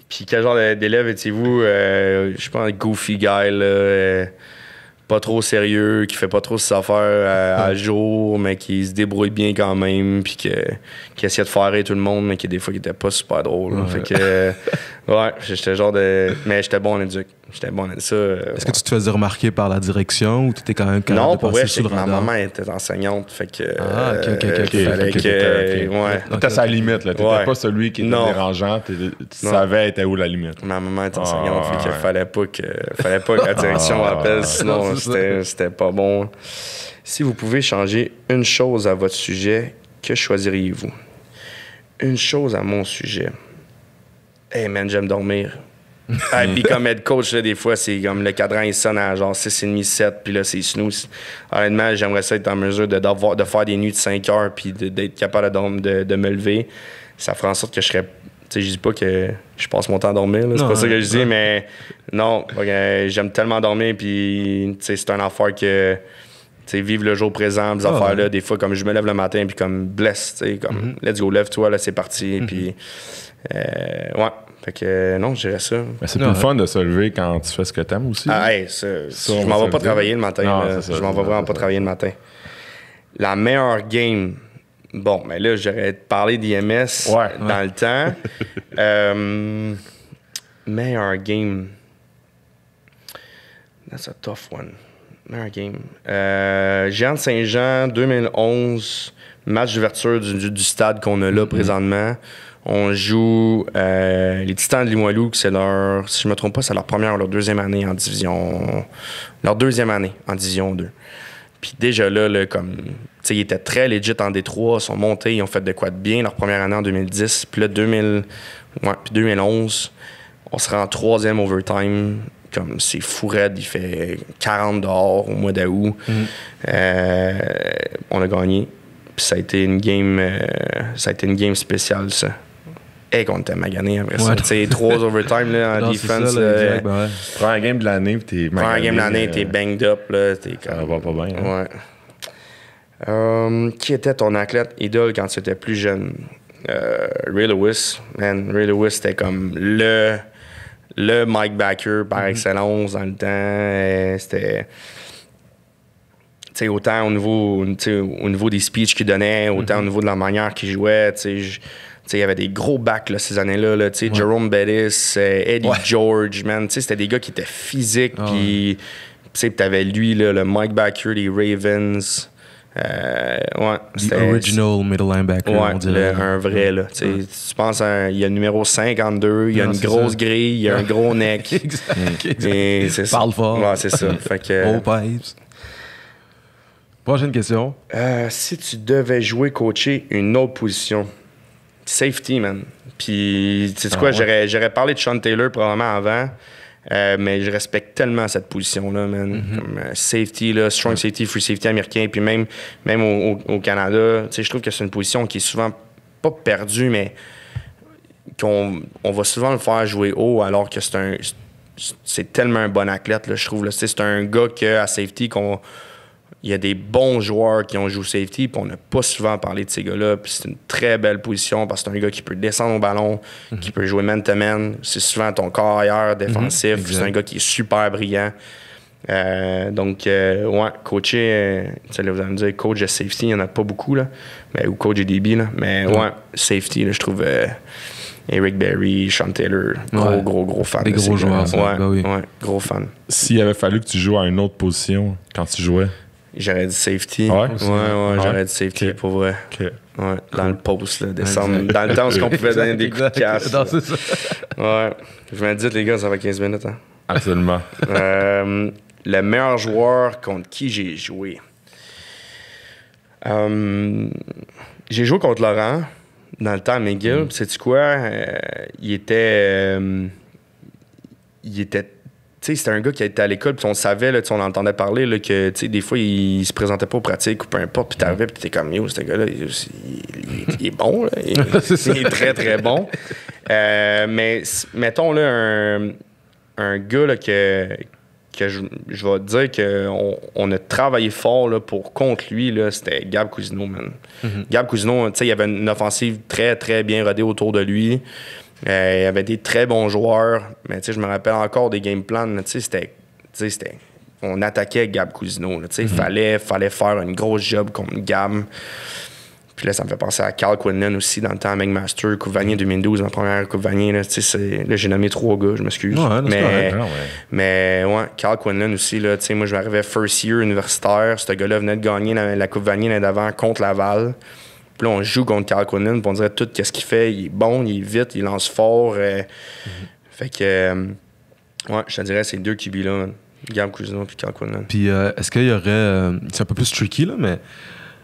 Puis quel genre d'élève étiez-vous? Je sais pas, un goofy guy, là. pas trop sérieux, qui fait pas trop ses affaires à jour, mais qui se débrouille bien quand même, puis qui essaie de faire rire tout le monde, mais qui des fois qui était pas super drôle. Ouais. Fait que, ouais, j'étais genre de. Mais j'étais bon en éduc. J'étais bon en ça. Est-ce que tu te faisais remarquer par la direction ou tu étais quand même capable Non, de pour vrai, passer sous le ma radar? maman était enseignante, fait que. Ah, ok. Fallait que. Ouais. T'étais à sa limite, là. T'étais Ouais. pas celui qui était Non. dérangeant. Tu savais était où la limite. Ma maman était enseignante, Ah, fait qu'il ouais. fallait pas que la direction Ah, appelle, sinon non, c'est c'était pas bon. Si vous pouvez changer une chose à votre sujet, que choisiriez-vous? Une chose à mon sujet. Hey man, j'aime dormir. Ah, puis comme head coach, là, des fois, c'est comme le cadran, il sonne à genre 6h30, 7, puis là, c'est snooze. Honnêtement, j'aimerais ça être en mesure de faire des nuits de 5 heures, puis d'être capable de me lever. Ça ferait en sorte que je serais. Tu sais, je dis pas que je passe mon temps à dormir, là, c'est Non, pas ça que je dis, non. mais non, j'aime tellement dormir, puis tu sais, c'est une affaire que. Tu sais, vivre le jour présent, des affaires-là, des fois, comme je me lève le matin, puis comme blesse, tu sais, comme let's go, lève-toi, là, c'est parti, puis. Ouais. Fait que non, je dirais ça. Mais c'est Non, plus le fun de se lever quand tu fais ce que t'aimes aussi. Ah, hey, Ça, je on m'en va vais se pas le dire. travailler le matin. Non, là. c'est ça, Je m'en vais vraiment pas travailler le matin. La meilleure game. Bon, mais là, j'aurais parlé d'IMS dans le temps. Meilleure game. That's a tough one. Meilleure game. Géant de Saint-Jean, 2011. Match d'ouverture du stade qu'on a là présentement. On joue les Titans de Limoilou, que c'est leur, si je me trompe pas, c'est leur première ou leur deuxième année en division. Leur deuxième année en division 2. Puis déjà là comme, tu sais, ils étaient très legit en Détroit, ils sont montés, ils ont fait de quoi de bien leur première année en 2010. Puis là, 2011, on sera en troisième overtime. Comme c'est fou raide, il fait 40 dehors au mois d'août. On a gagné. Puis ça a été une game spéciale, ça. Et qu'on était magané après ça. Tu sais, 3 overtime là, en Non, defense. c'est ça, exact, ben ouais. Prends un game de l'année, puis t'es Prends un game de l'année, t'es banged up. Là, t'es Ça comme... va pas bien. Hein? Ouais. Qui était ton athlète idole quand tu étais plus jeune? Ray Lewis. Man, Ray Lewis, c'était comme le Mike Backer par excellence dans le temps. C'était... T'sais, autant au niveau des speeches qu'il donnait, autant au niveau de la manière qu'il jouait. Il y avait des gros backs là, ces années-là. Là, Jerome Bettis, Eddie George, man. C'était des gars qui étaient physiques. Puis t'avais lui, là, le Mike Backer des Ravens. The original middle linebacker, on dirait. Un vrai. Là, Tu penses, il y a le numéro 52, il y a une grosse grille, il y a un gros neck. Exact. Et c'est ça. Parle fort. Ouais, c'est ça. Fait que, All pipes. Prochaine question. si tu devais coacher une autre position, safety, man. Puis, tu sais quoi, j'aurais parlé de Sean Taylor probablement avant, mais je respecte tellement cette position-là, man. Comme safety, là, strong safety, free safety américain, puis même au Canada, tu sais, je trouve que c'est une position qui est souvent pas perdue, mais qu'on va souvent le faire jouer haut, alors que c'est tellement un bon athlète, là, je trouve. Là. C'est un gars à safety il y a des bons joueurs qui ont joué safety, puis on n'a pas souvent parlé de ces gars-là. Puis c'est une très belle position parce que c'est un gars qui peut descendre au ballon, qui peut jouer man-to-man. C'est souvent ton corps ailleurs défensif. C'est un gars qui est super brillant. Donc, coacher, là, vous allez me dire, coach de safety, il n'y en a pas beaucoup, là. Ou coach de DB, là. Mais safety, là, je trouve Eric Berry, Sean Taylor, gros fan. Des gros joueurs, ça. Ouais, gros fan. S'il avait fallu que tu joues à une autre position quand tu jouais. J'aurais dit safety. Ouais? J'aurais dit safety pour vrai. Okay. Ouais, dans le post, là, descendre. Dans le temps où on pouvait donner des coups de casse. Non, c'est ça. Ouais. Je me dis, les gars, ça va 15 minutes. Hein. Absolument. Le meilleur joueur contre qui j'ai joué. J'ai joué contre Laurent dans le temps à McGill. Sais-tu quoi? Il était. Tu sais, c'était un gars qui était à l'école, puis on savait, là, on entendait parler, là, que, tu sais, des fois, il se présentait pas aux pratiques ou peu importe, puis t'arrivais, puis t'étais comme, yo, ce gars-là, il est bon, là. Il est très, très bon. Mais, mettons, là, un gars, là, que je vais te dire qu'on a travaillé fort, là, contre lui, là, c'était Gab Cousineau, man. Gab Cousineau, tu sais, il y avait une offensive très, très bien rodée autour de lui. Il y avait des très bons joueurs, mais je me rappelle encore des game plans. C'était on attaquait Gab Cousineau. Fallait faire une grosse job contre Gab. Puis là, ça me fait penser à Carl Quinlan aussi, dans le temps à McMaster, Coupe Vanier 2012, ma première Coupe Vanier. Là, j'ai nommé 3 gars, je m'excuse. Mais Carl Quinlan aussi, là, moi, je m'arrivais first year universitaire. Ce gars-là venait de gagner la Coupe Vanier l'année d'avant contre Laval. Puis là, on joue contre Carl Quinlan, puis on dirait tout qu'est-ce qu'il fait. Il est bon, il est vite, il lance fort. Fait que, je te dirais, ces 2 QB-là, Gab Cousineau et Carl Quinlan. Puis est-ce qu'il y aurait... c'est un peu plus tricky, là, mais...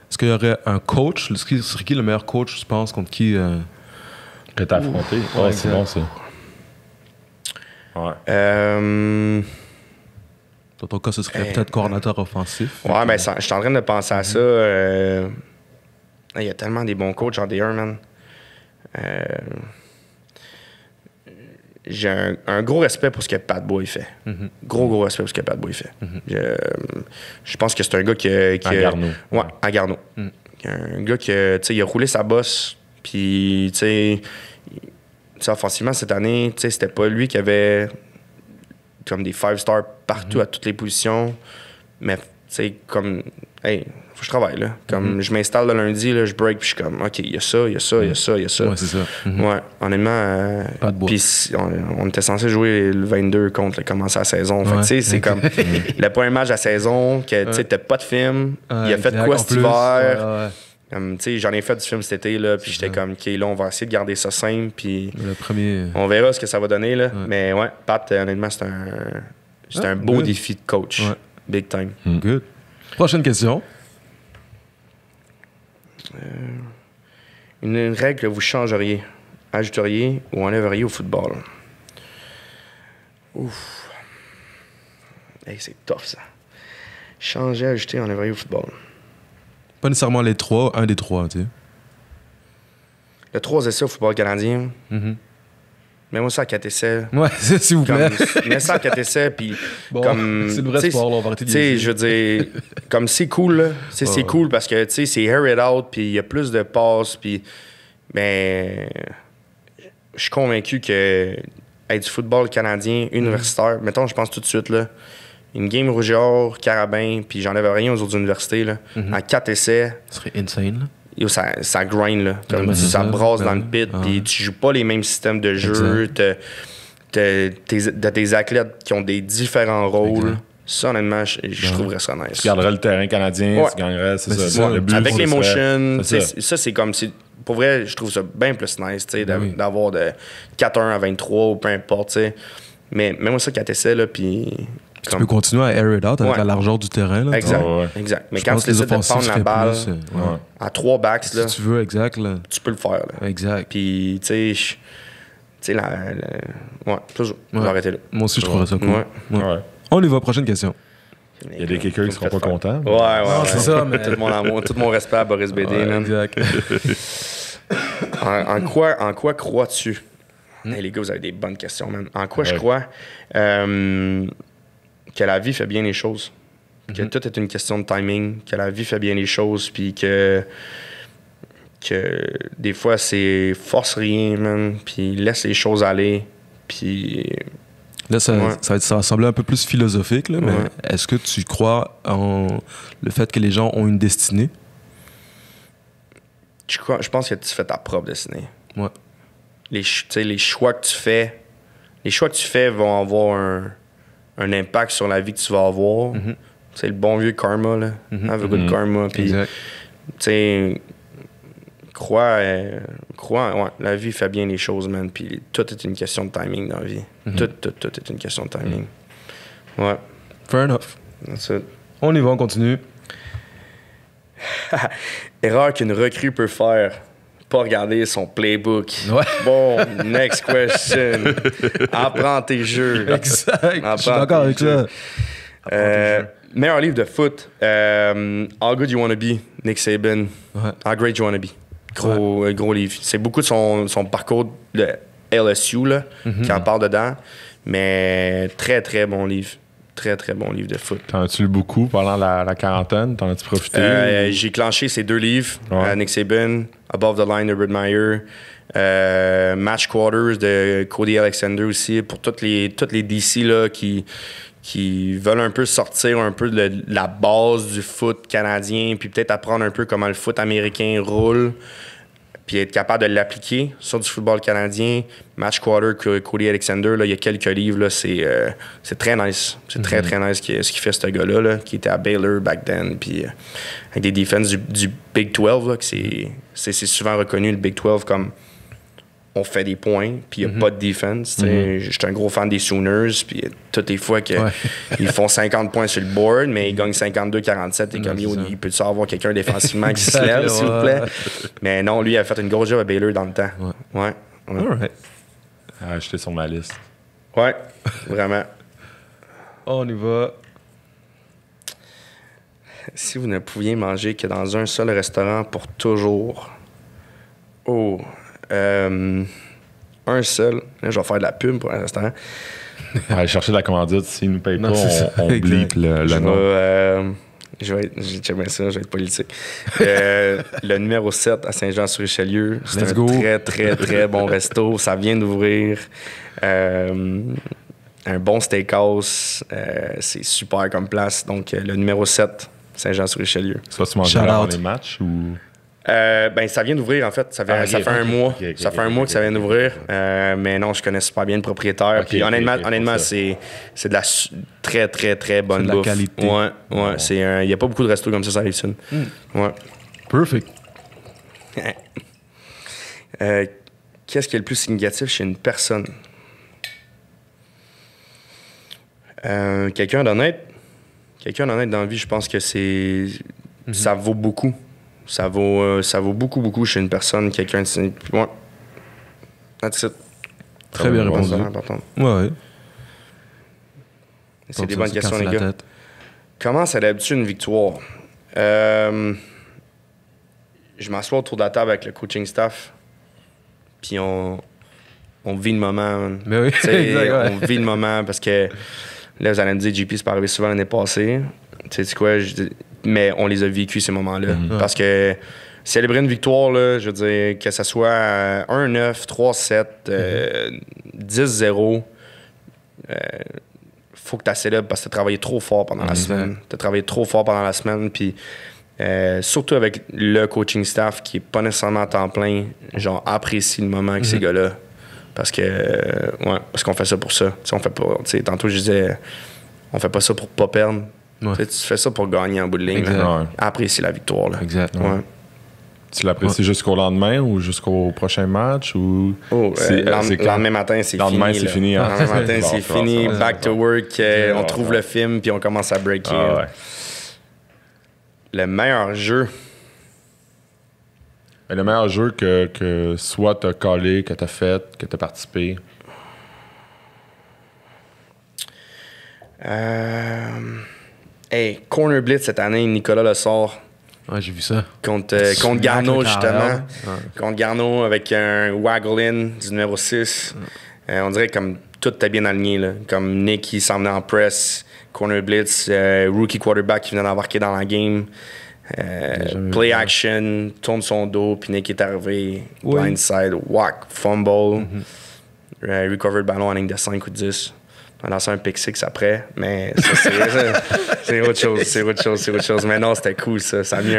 Est-ce qu'il y aurait un coach? C'est qui le meilleur coach, je pense, contre qui... Que t'as affronté? C'est bon, ça. Dans ton cas, ce serait peut-être coordinateur offensif. Ouais, mais je suis en train de penser à ça. Il y a tellement des bons coachs en D1, man. J'ai un gros respect pour ce que Pat Boy fait. Gros respect pour ce que Pat Boy fait. Je pense que c'est un gars qui à Garneau. Ouais, à Garneau. Un gars qui il a roulé sa bosse. Puis, tu sais, offensivement, cette année, c'était pas lui qui avait comme des 5-stars partout à toutes les positions. Mais, tu sais, comme, hey, faut que je travaille, là. Comme, je m'installe le lundi, là, je break, puis je suis comme, OK, il y a ça. Ouais, c'est ça. Ouais, honnêtement, puis on était censé jouer le 22 contre, commencer la saison. Fait que, tu sais, c'est comme, il a pas un match à la saison, que, tu sais, t'as pas de film, il a fait quoi cet hiver? Tu sais, j'en ai fait du film cet été, là, puis j'étais comme, OK, là, on va essayer de garder ça simple, puis on verra ce que ça va donner, là. Mais ouais, Pat, honnêtement, c'est un beau défi de coach. Big time. Good. Prochaine question. Une règle que vous changeriez, ajouteriez ou enlèveriez au football? Ouf. Hey, c'est tough, ça. Changer, ajouter, enlèveriez au football. Pas nécessairement les 3, un des 3, tu sais. Le 3 essais au football canadien. Mets-moi ça à 4 essais. Ouais, s'il vous plaît. Mets ça à 4 essais, puis bon, comme... c'est le vrai sport, là, on va arrêter de dire. Tu sais, je veux dire, comme c'est cool, là. C'est cool parce que, tu sais, c'est air it out, puis il y a plus de passes, puis... Ben... Je suis convaincu que être du football canadien universitaire, mettons, je pense tout de suite, là, une game Rouge-Or, Carabin, puis j'enlève rien aux autres universités, là, à 4 essais... Ce serait insane, là. Yo, ça grind, là. Comme ça brasse dans le pit, puis tu joues pas les mêmes systèmes de jeu. T'as tes athlètes qui ont des différents rôles. Ça, honnêtement, je trouverais ça nice. Tu garderais le terrain canadien, tu gagnerais, c'est ça. Le but, avec les motions, ça, c'est comme... Pour vrai, je trouve ça bien plus nice, d'avoir de 4-1 à 23 ou peu importe, t'sais. Mais même ça, 4 essais, là, puis... Tu peux continuer à air it out avec la largeur du terrain. Là, exact. Mais quand tu décides de prendre la balle à 3 backs, là, si tu veux, exact, là. tu peux le faire. Là. Exact. Puis, tu sais, toujours. On va arrêter là. Moi aussi, je trouverais ça cool. On y va, prochaine question. Il y a des kickers qui seront pas contents. C'est ça, mais... Tout mon amour, tout mon respect à Boris Bédé, man. Exact. En quoi crois-tu? Hey, les gars, vous avez des bonnes questions, man. En quoi je crois que la vie fait bien les choses? Que tout est une question de timing, que la vie fait bien les choses, puis que des fois, c'est force rien, man, puis laisse les choses aller, puis... Là, ça va sembler un peu plus philosophique, là, mais est-ce que tu crois en le fait que les gens ont une destinée? Je pense que tu fais ta propre destinée. Ouais. Les choix que tu fais vont avoir un impact sur la vie que tu vas avoir. C'est le bon vieux karma, là. Have a good karma. Puis, tu sais, crois, la vie fait bien les choses, man. Puis tout est une question de timing dans la vie. Tout est une question de timing. Ouais. Fair enough. That's it. On y va, on continue. Erreur qu'une recrue peut faire. Pas regarder son playbook. Ouais. Bon, next question. Apprends tes jeux. Exact. Je suis d'accord avec ça. Meilleur livre de foot. How Good You Wanna Be, Nick Saban. Ouais. How Great You Wanna Be. Gros livre. C'est beaucoup de son parcours de LSU là, qui en parle dedans. Mais très, très bon livre. Très, très bon livre de foot. T'en as-tu lu beaucoup pendant la quarantaine? T'en as-tu profité? J'ai clenché ces 2 livres. Nick Saban, Above the Line de Urban Meyer. Match Quarters de Cody Alexander aussi, pour toutes les DC là, qui veulent un peu sortir un peu de la base du foot canadien, puis peut-être apprendre un peu comment le foot américain roule, puis être capable de l'appliquer sur du football canadien. Match Quarter, Cody Alexander, là, il y a quelques livres, là, c'est très nice. C'est très, très nice ce qu'il fait, ce gars-là, là, qui était à Baylor back then, puis avec des defenses du Big 12, là, que c'est souvent reconnu, le Big 12, comme on fait des points, puis il n'y a pas de defense. Je suis un gros fan des Sooners, puis toutes les fois qu'ils font 50 points sur le board, mais ils gagnent 52-47, et comme il peut-tu avoir quelqu'un défensivement qui se lève, s'il vous plaît? Mais non, lui, il a fait une grosse job à Baylor dans le temps. Ouais. Alright. À ajouter sur ma liste. Ouais, vraiment. On y va. Si vous ne pouviez manger que dans un seul restaurant pour toujours. Un seul. Là, je vais faire de la pub pour un restaurant. On va aller chercher de la commandite. S'ils ne nous payent pas, on bleep le nom. J'ai bien ça, je vais être politique. Le numéro 7 à Saint-Jean-sur-Richelieu. C'est un très, très, très bon resto. Ça vient d'ouvrir. Un bon steakhouse. C'est super comme place. Donc, le numéro 7, Saint-Jean-sur-Richelieu. Soit tu manges avant les matchs ou... Ça vient d'ouvrir, en fait. Ça fait un mois. Ça fait un mois que ça vient d'ouvrir. Mais non, je connais super bien le propriétaire. Puis honnêtement, c'est de la très, très, très bonne bouffe. C'est de la qualité. Ouais. Il n'y a pas beaucoup de restos comme ça rive sud. Ouais. Perfect. Qu'est-ce qui est le plus significatif chez une personne? Quelqu'un d'honnête. Quelqu'un d'honnête dans la vie, je pense que ça vaut beaucoup. Ça vaut beaucoup, beaucoup chez une personne, quelqu'un de... Ouais. That's it. Très bien répondu. Ouais. C'est des bonnes questions, les gars. Comment ça d'habitude une victoire? Je m'assois autour de la table avec le coaching staff, puis on vit le moment. Mais oui, exact, on vit le moment parce que là, vous allez me dire, JP, c'est pas arrivé souvent l'année passée. Tu sais quoi? Mais on les a vécus, ces moments-là. Parce que célébrer une victoire, là, je veux dire, que ce soit 1-9, 3-7, 10-0, faut que tu célèbres parce que tu as travaillé trop fort pendant la semaine. Tu as travaillé trop fort pendant la semaine. Puis surtout avec le coaching staff qui est pas nécessairement à temps plein, genre apprécie le moment avec ces gars-là. Parce qu'on fait ça pour ça. T'sais, on fait pas. Tantôt, je disais, on fait pas ça pour pas perdre. Ouais. Tu fais ça pour gagner en bout de ligne. Apprécie la victoire. Là. Exact. Ouais. Tu l'apprécies jusqu'au lendemain ou jusqu'au prochain match? Ou lendemain matin, c'est fini. Lendemain, c'est fini. Lendemain matin, c'est fini. Back to work. On trouve le film puis on commence à breaker. Le meilleur jeu. Le meilleur jeu que soit tu as collé, que tu as fait, que tu as participé. Corner Blitz cette année, Nicolas le sort. Ouais, j'ai vu ça. Contre Garneau, justement. Contre Garneau avec un waggle-in du numéro 6. On dirait comme tout était bien aligné. Là. Comme Nick qui s'en venait en press, Corner Blitz, rookie quarterback qui venait d'embarquer dans la game. Play action, tourne son dos, puis Nick est arrivé, blindside, whack, fumble, recovered ballon en ligne de 5 ou 10. On a lancé un pick six après, mais ça, c'est autre chose. Mais non, c'était cool, ça. Ça a mis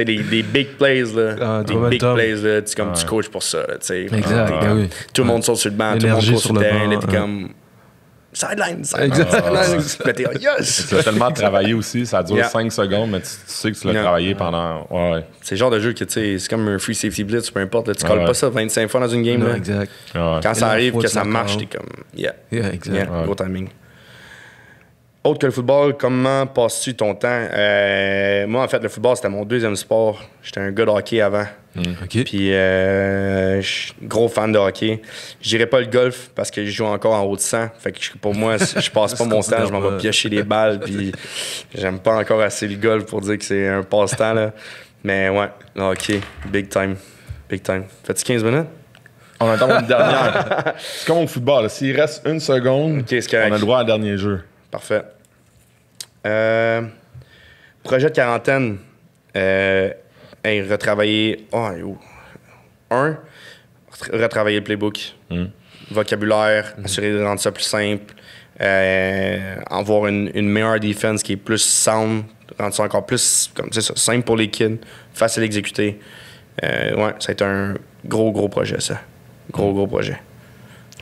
des big plays, là. Des big plays, là. Tu coaches pour ça, tu sais. Exact, oui. Tout le monde saute sur le banc, tout le monde court sur le terrain. Là, t'es comme... Sideline. Mais t'es yes! Tu as tellement travaillé aussi, ça dure 5 secondes, mais tu sais que tu l'as travaillé pendant... C'est le genre de jeu que, tu sais, c'est comme un free safety blitz, peu importe. Là, tu colles pas ça 25 fois dans une game. Là. Exact. Quand ça arrive, que ça marche, t'es comme... exact. Gros timing. Autre que le football, comment passes-tu ton temps? Moi, en fait, le football, c'était mon deuxième sport. J'étais un gars de hockey avant. Puis, je suis gros fan de hockey. Je dirais pas le golf parce que je joue encore en haut de 100. Fait que pour moi, je passe pas mon temps, je m'en vais piocher les balles. Puis, j'aime pas encore assez le golf pour dire que c'est un passe-temps. Là. Mais ouais, le hockey, big time. Big time. Fais-tu 15 minutes? On attend une dernière. C'est comme au football. S'il reste une seconde, on a le droit à un dernier jeu. Parfait. Projet de quarantaine. Retravailler. retravailler le playbook. Vocabulaire, assurer de rendre ça plus simple. Avoir une meilleure défense qui est plus sound, rendre ça encore plus comme ça, simple pour les kids, facile à exécuter. Ouais, ça a été un gros projet, ça. Gros projet.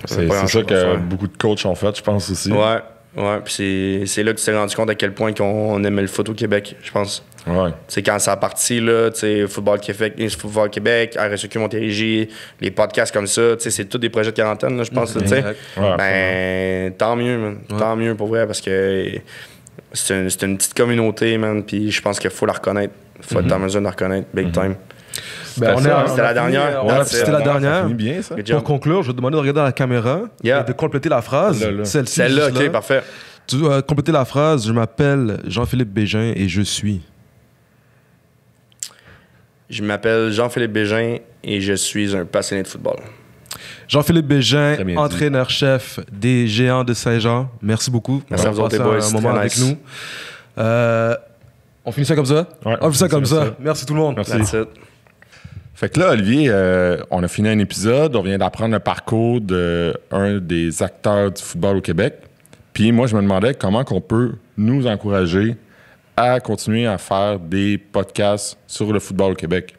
C'est ça que beaucoup de coachs ont fait, je pense aussi. Ouais, puis c'est là que tu t'es rendu compte à quel point on aimait le foot au Québec, je pense. Ouais. C'est quand ça a parti, là, tu sais, Football Québec, RSEQ Montérégie, les podcasts comme ça, tu sais, c'est tous des projets de quarantaine, là, je pense, tu sais. Ben, tant mieux, man. Tant mieux pour vrai, parce que c'est une petite communauté, man, puis je pense qu'il faut la reconnaître. Il faut être en mesure de la reconnaître, big time. Ben, c'était la dernière. C'était la dernière. Bien, ça. Pour conclure, je vais te demander de regarder la caméra et de compléter la phrase. Celle-ci. Celle-là, OK, parfait. Tu dois compléter la phrase. Je m'appelle Jean-Philippe Bégin et je suis. Je m'appelle Jean-Philippe Bégin et je suis un passionné de football. Jean-Philippe Bégin, entraîneur-chef des Géants de Saint-Jean. Merci beaucoup. Merci à vous autres, boys. Un moment avec nous. On finit ça comme ça? Ouais, on finit ça comme ça. Merci tout le monde. Merci. Fait que là, Olivier, on a fini un épisode. On vient d'apprendre le parcours d'un des acteurs du football au Québec. Puis moi, je me demandais comment on peut nous encourager à continuer à faire des podcasts sur le football au Québec.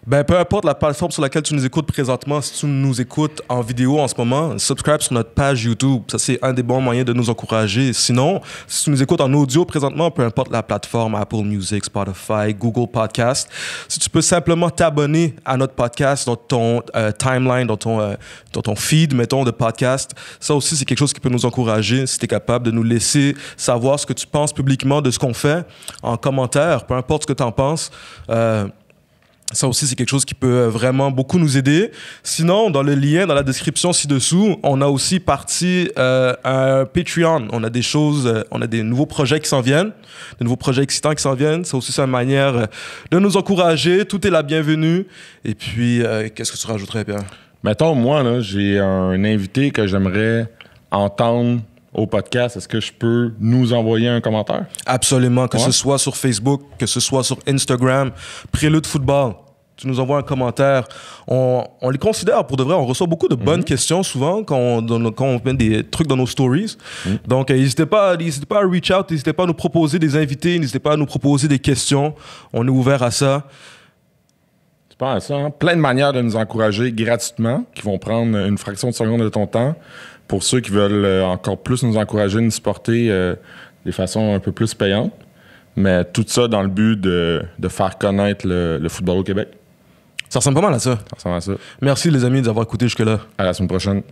Ben, peu importe la plateforme sur laquelle tu nous écoutes présentement, si tu nous écoutes en vidéo en ce moment, subscribe sur notre page YouTube. Ça, c'est un des bons moyens de nous encourager. Sinon, si tu nous écoutes en audio présentement, peu importe la plateforme, Apple Music, Spotify, Google Podcast, si tu peux simplement t'abonner à notre podcast dans ton timeline, dans ton feed, mettons, de podcast, ça aussi, c'est quelque chose qui peut nous encourager si tu es capable de nous laisser savoir ce que tu penses publiquement de ce qu'on fait en commentaire, peu importe ce que tu en penses. Ça aussi, c'est quelque chose qui peut vraiment beaucoup nous aider. Sinon, dans le lien, dans la description ci-dessous, on a aussi parti un Patreon. On a des choses, on a des nouveaux projets qui s'en viennent, des nouveaux projets excitants qui s'en viennent. Ça aussi, c'est une manière de nous encourager. Tout est la bienvenue. Et puis, qu'est-ce que tu rajouterais, Pierre? Mettons, moi, là, j'ai un invité que j'aimerais entendre au podcast. Est-ce que je peux nous envoyer un commentaire? Absolument, que ce soit sur Facebook, que ce soit sur Instagram, Prélude Football. Tu nous envoies un commentaire. On les considère pour de vrai. On reçoit beaucoup de bonnes questions souvent quand on met des trucs dans nos stories. Donc, n'hésitez pas à reach out, n'hésitez pas à nous proposer des invités, n'hésitez pas à nous proposer des questions. On est ouvert à ça. Tu penses à ça, hein? Plein de manières de nous encourager gratuitement, qui vont prendre une fraction de seconde de ton temps. Pour ceux qui veulent encore plus nous encourager, nous supporter de façon un peu plus payante. Mais tout ça dans le but de faire connaître le football au Québec. Ça ressemble pas mal à ça. Ça ressemble à ça. Merci les amis d'avoir écouté jusque-là. À la semaine prochaine.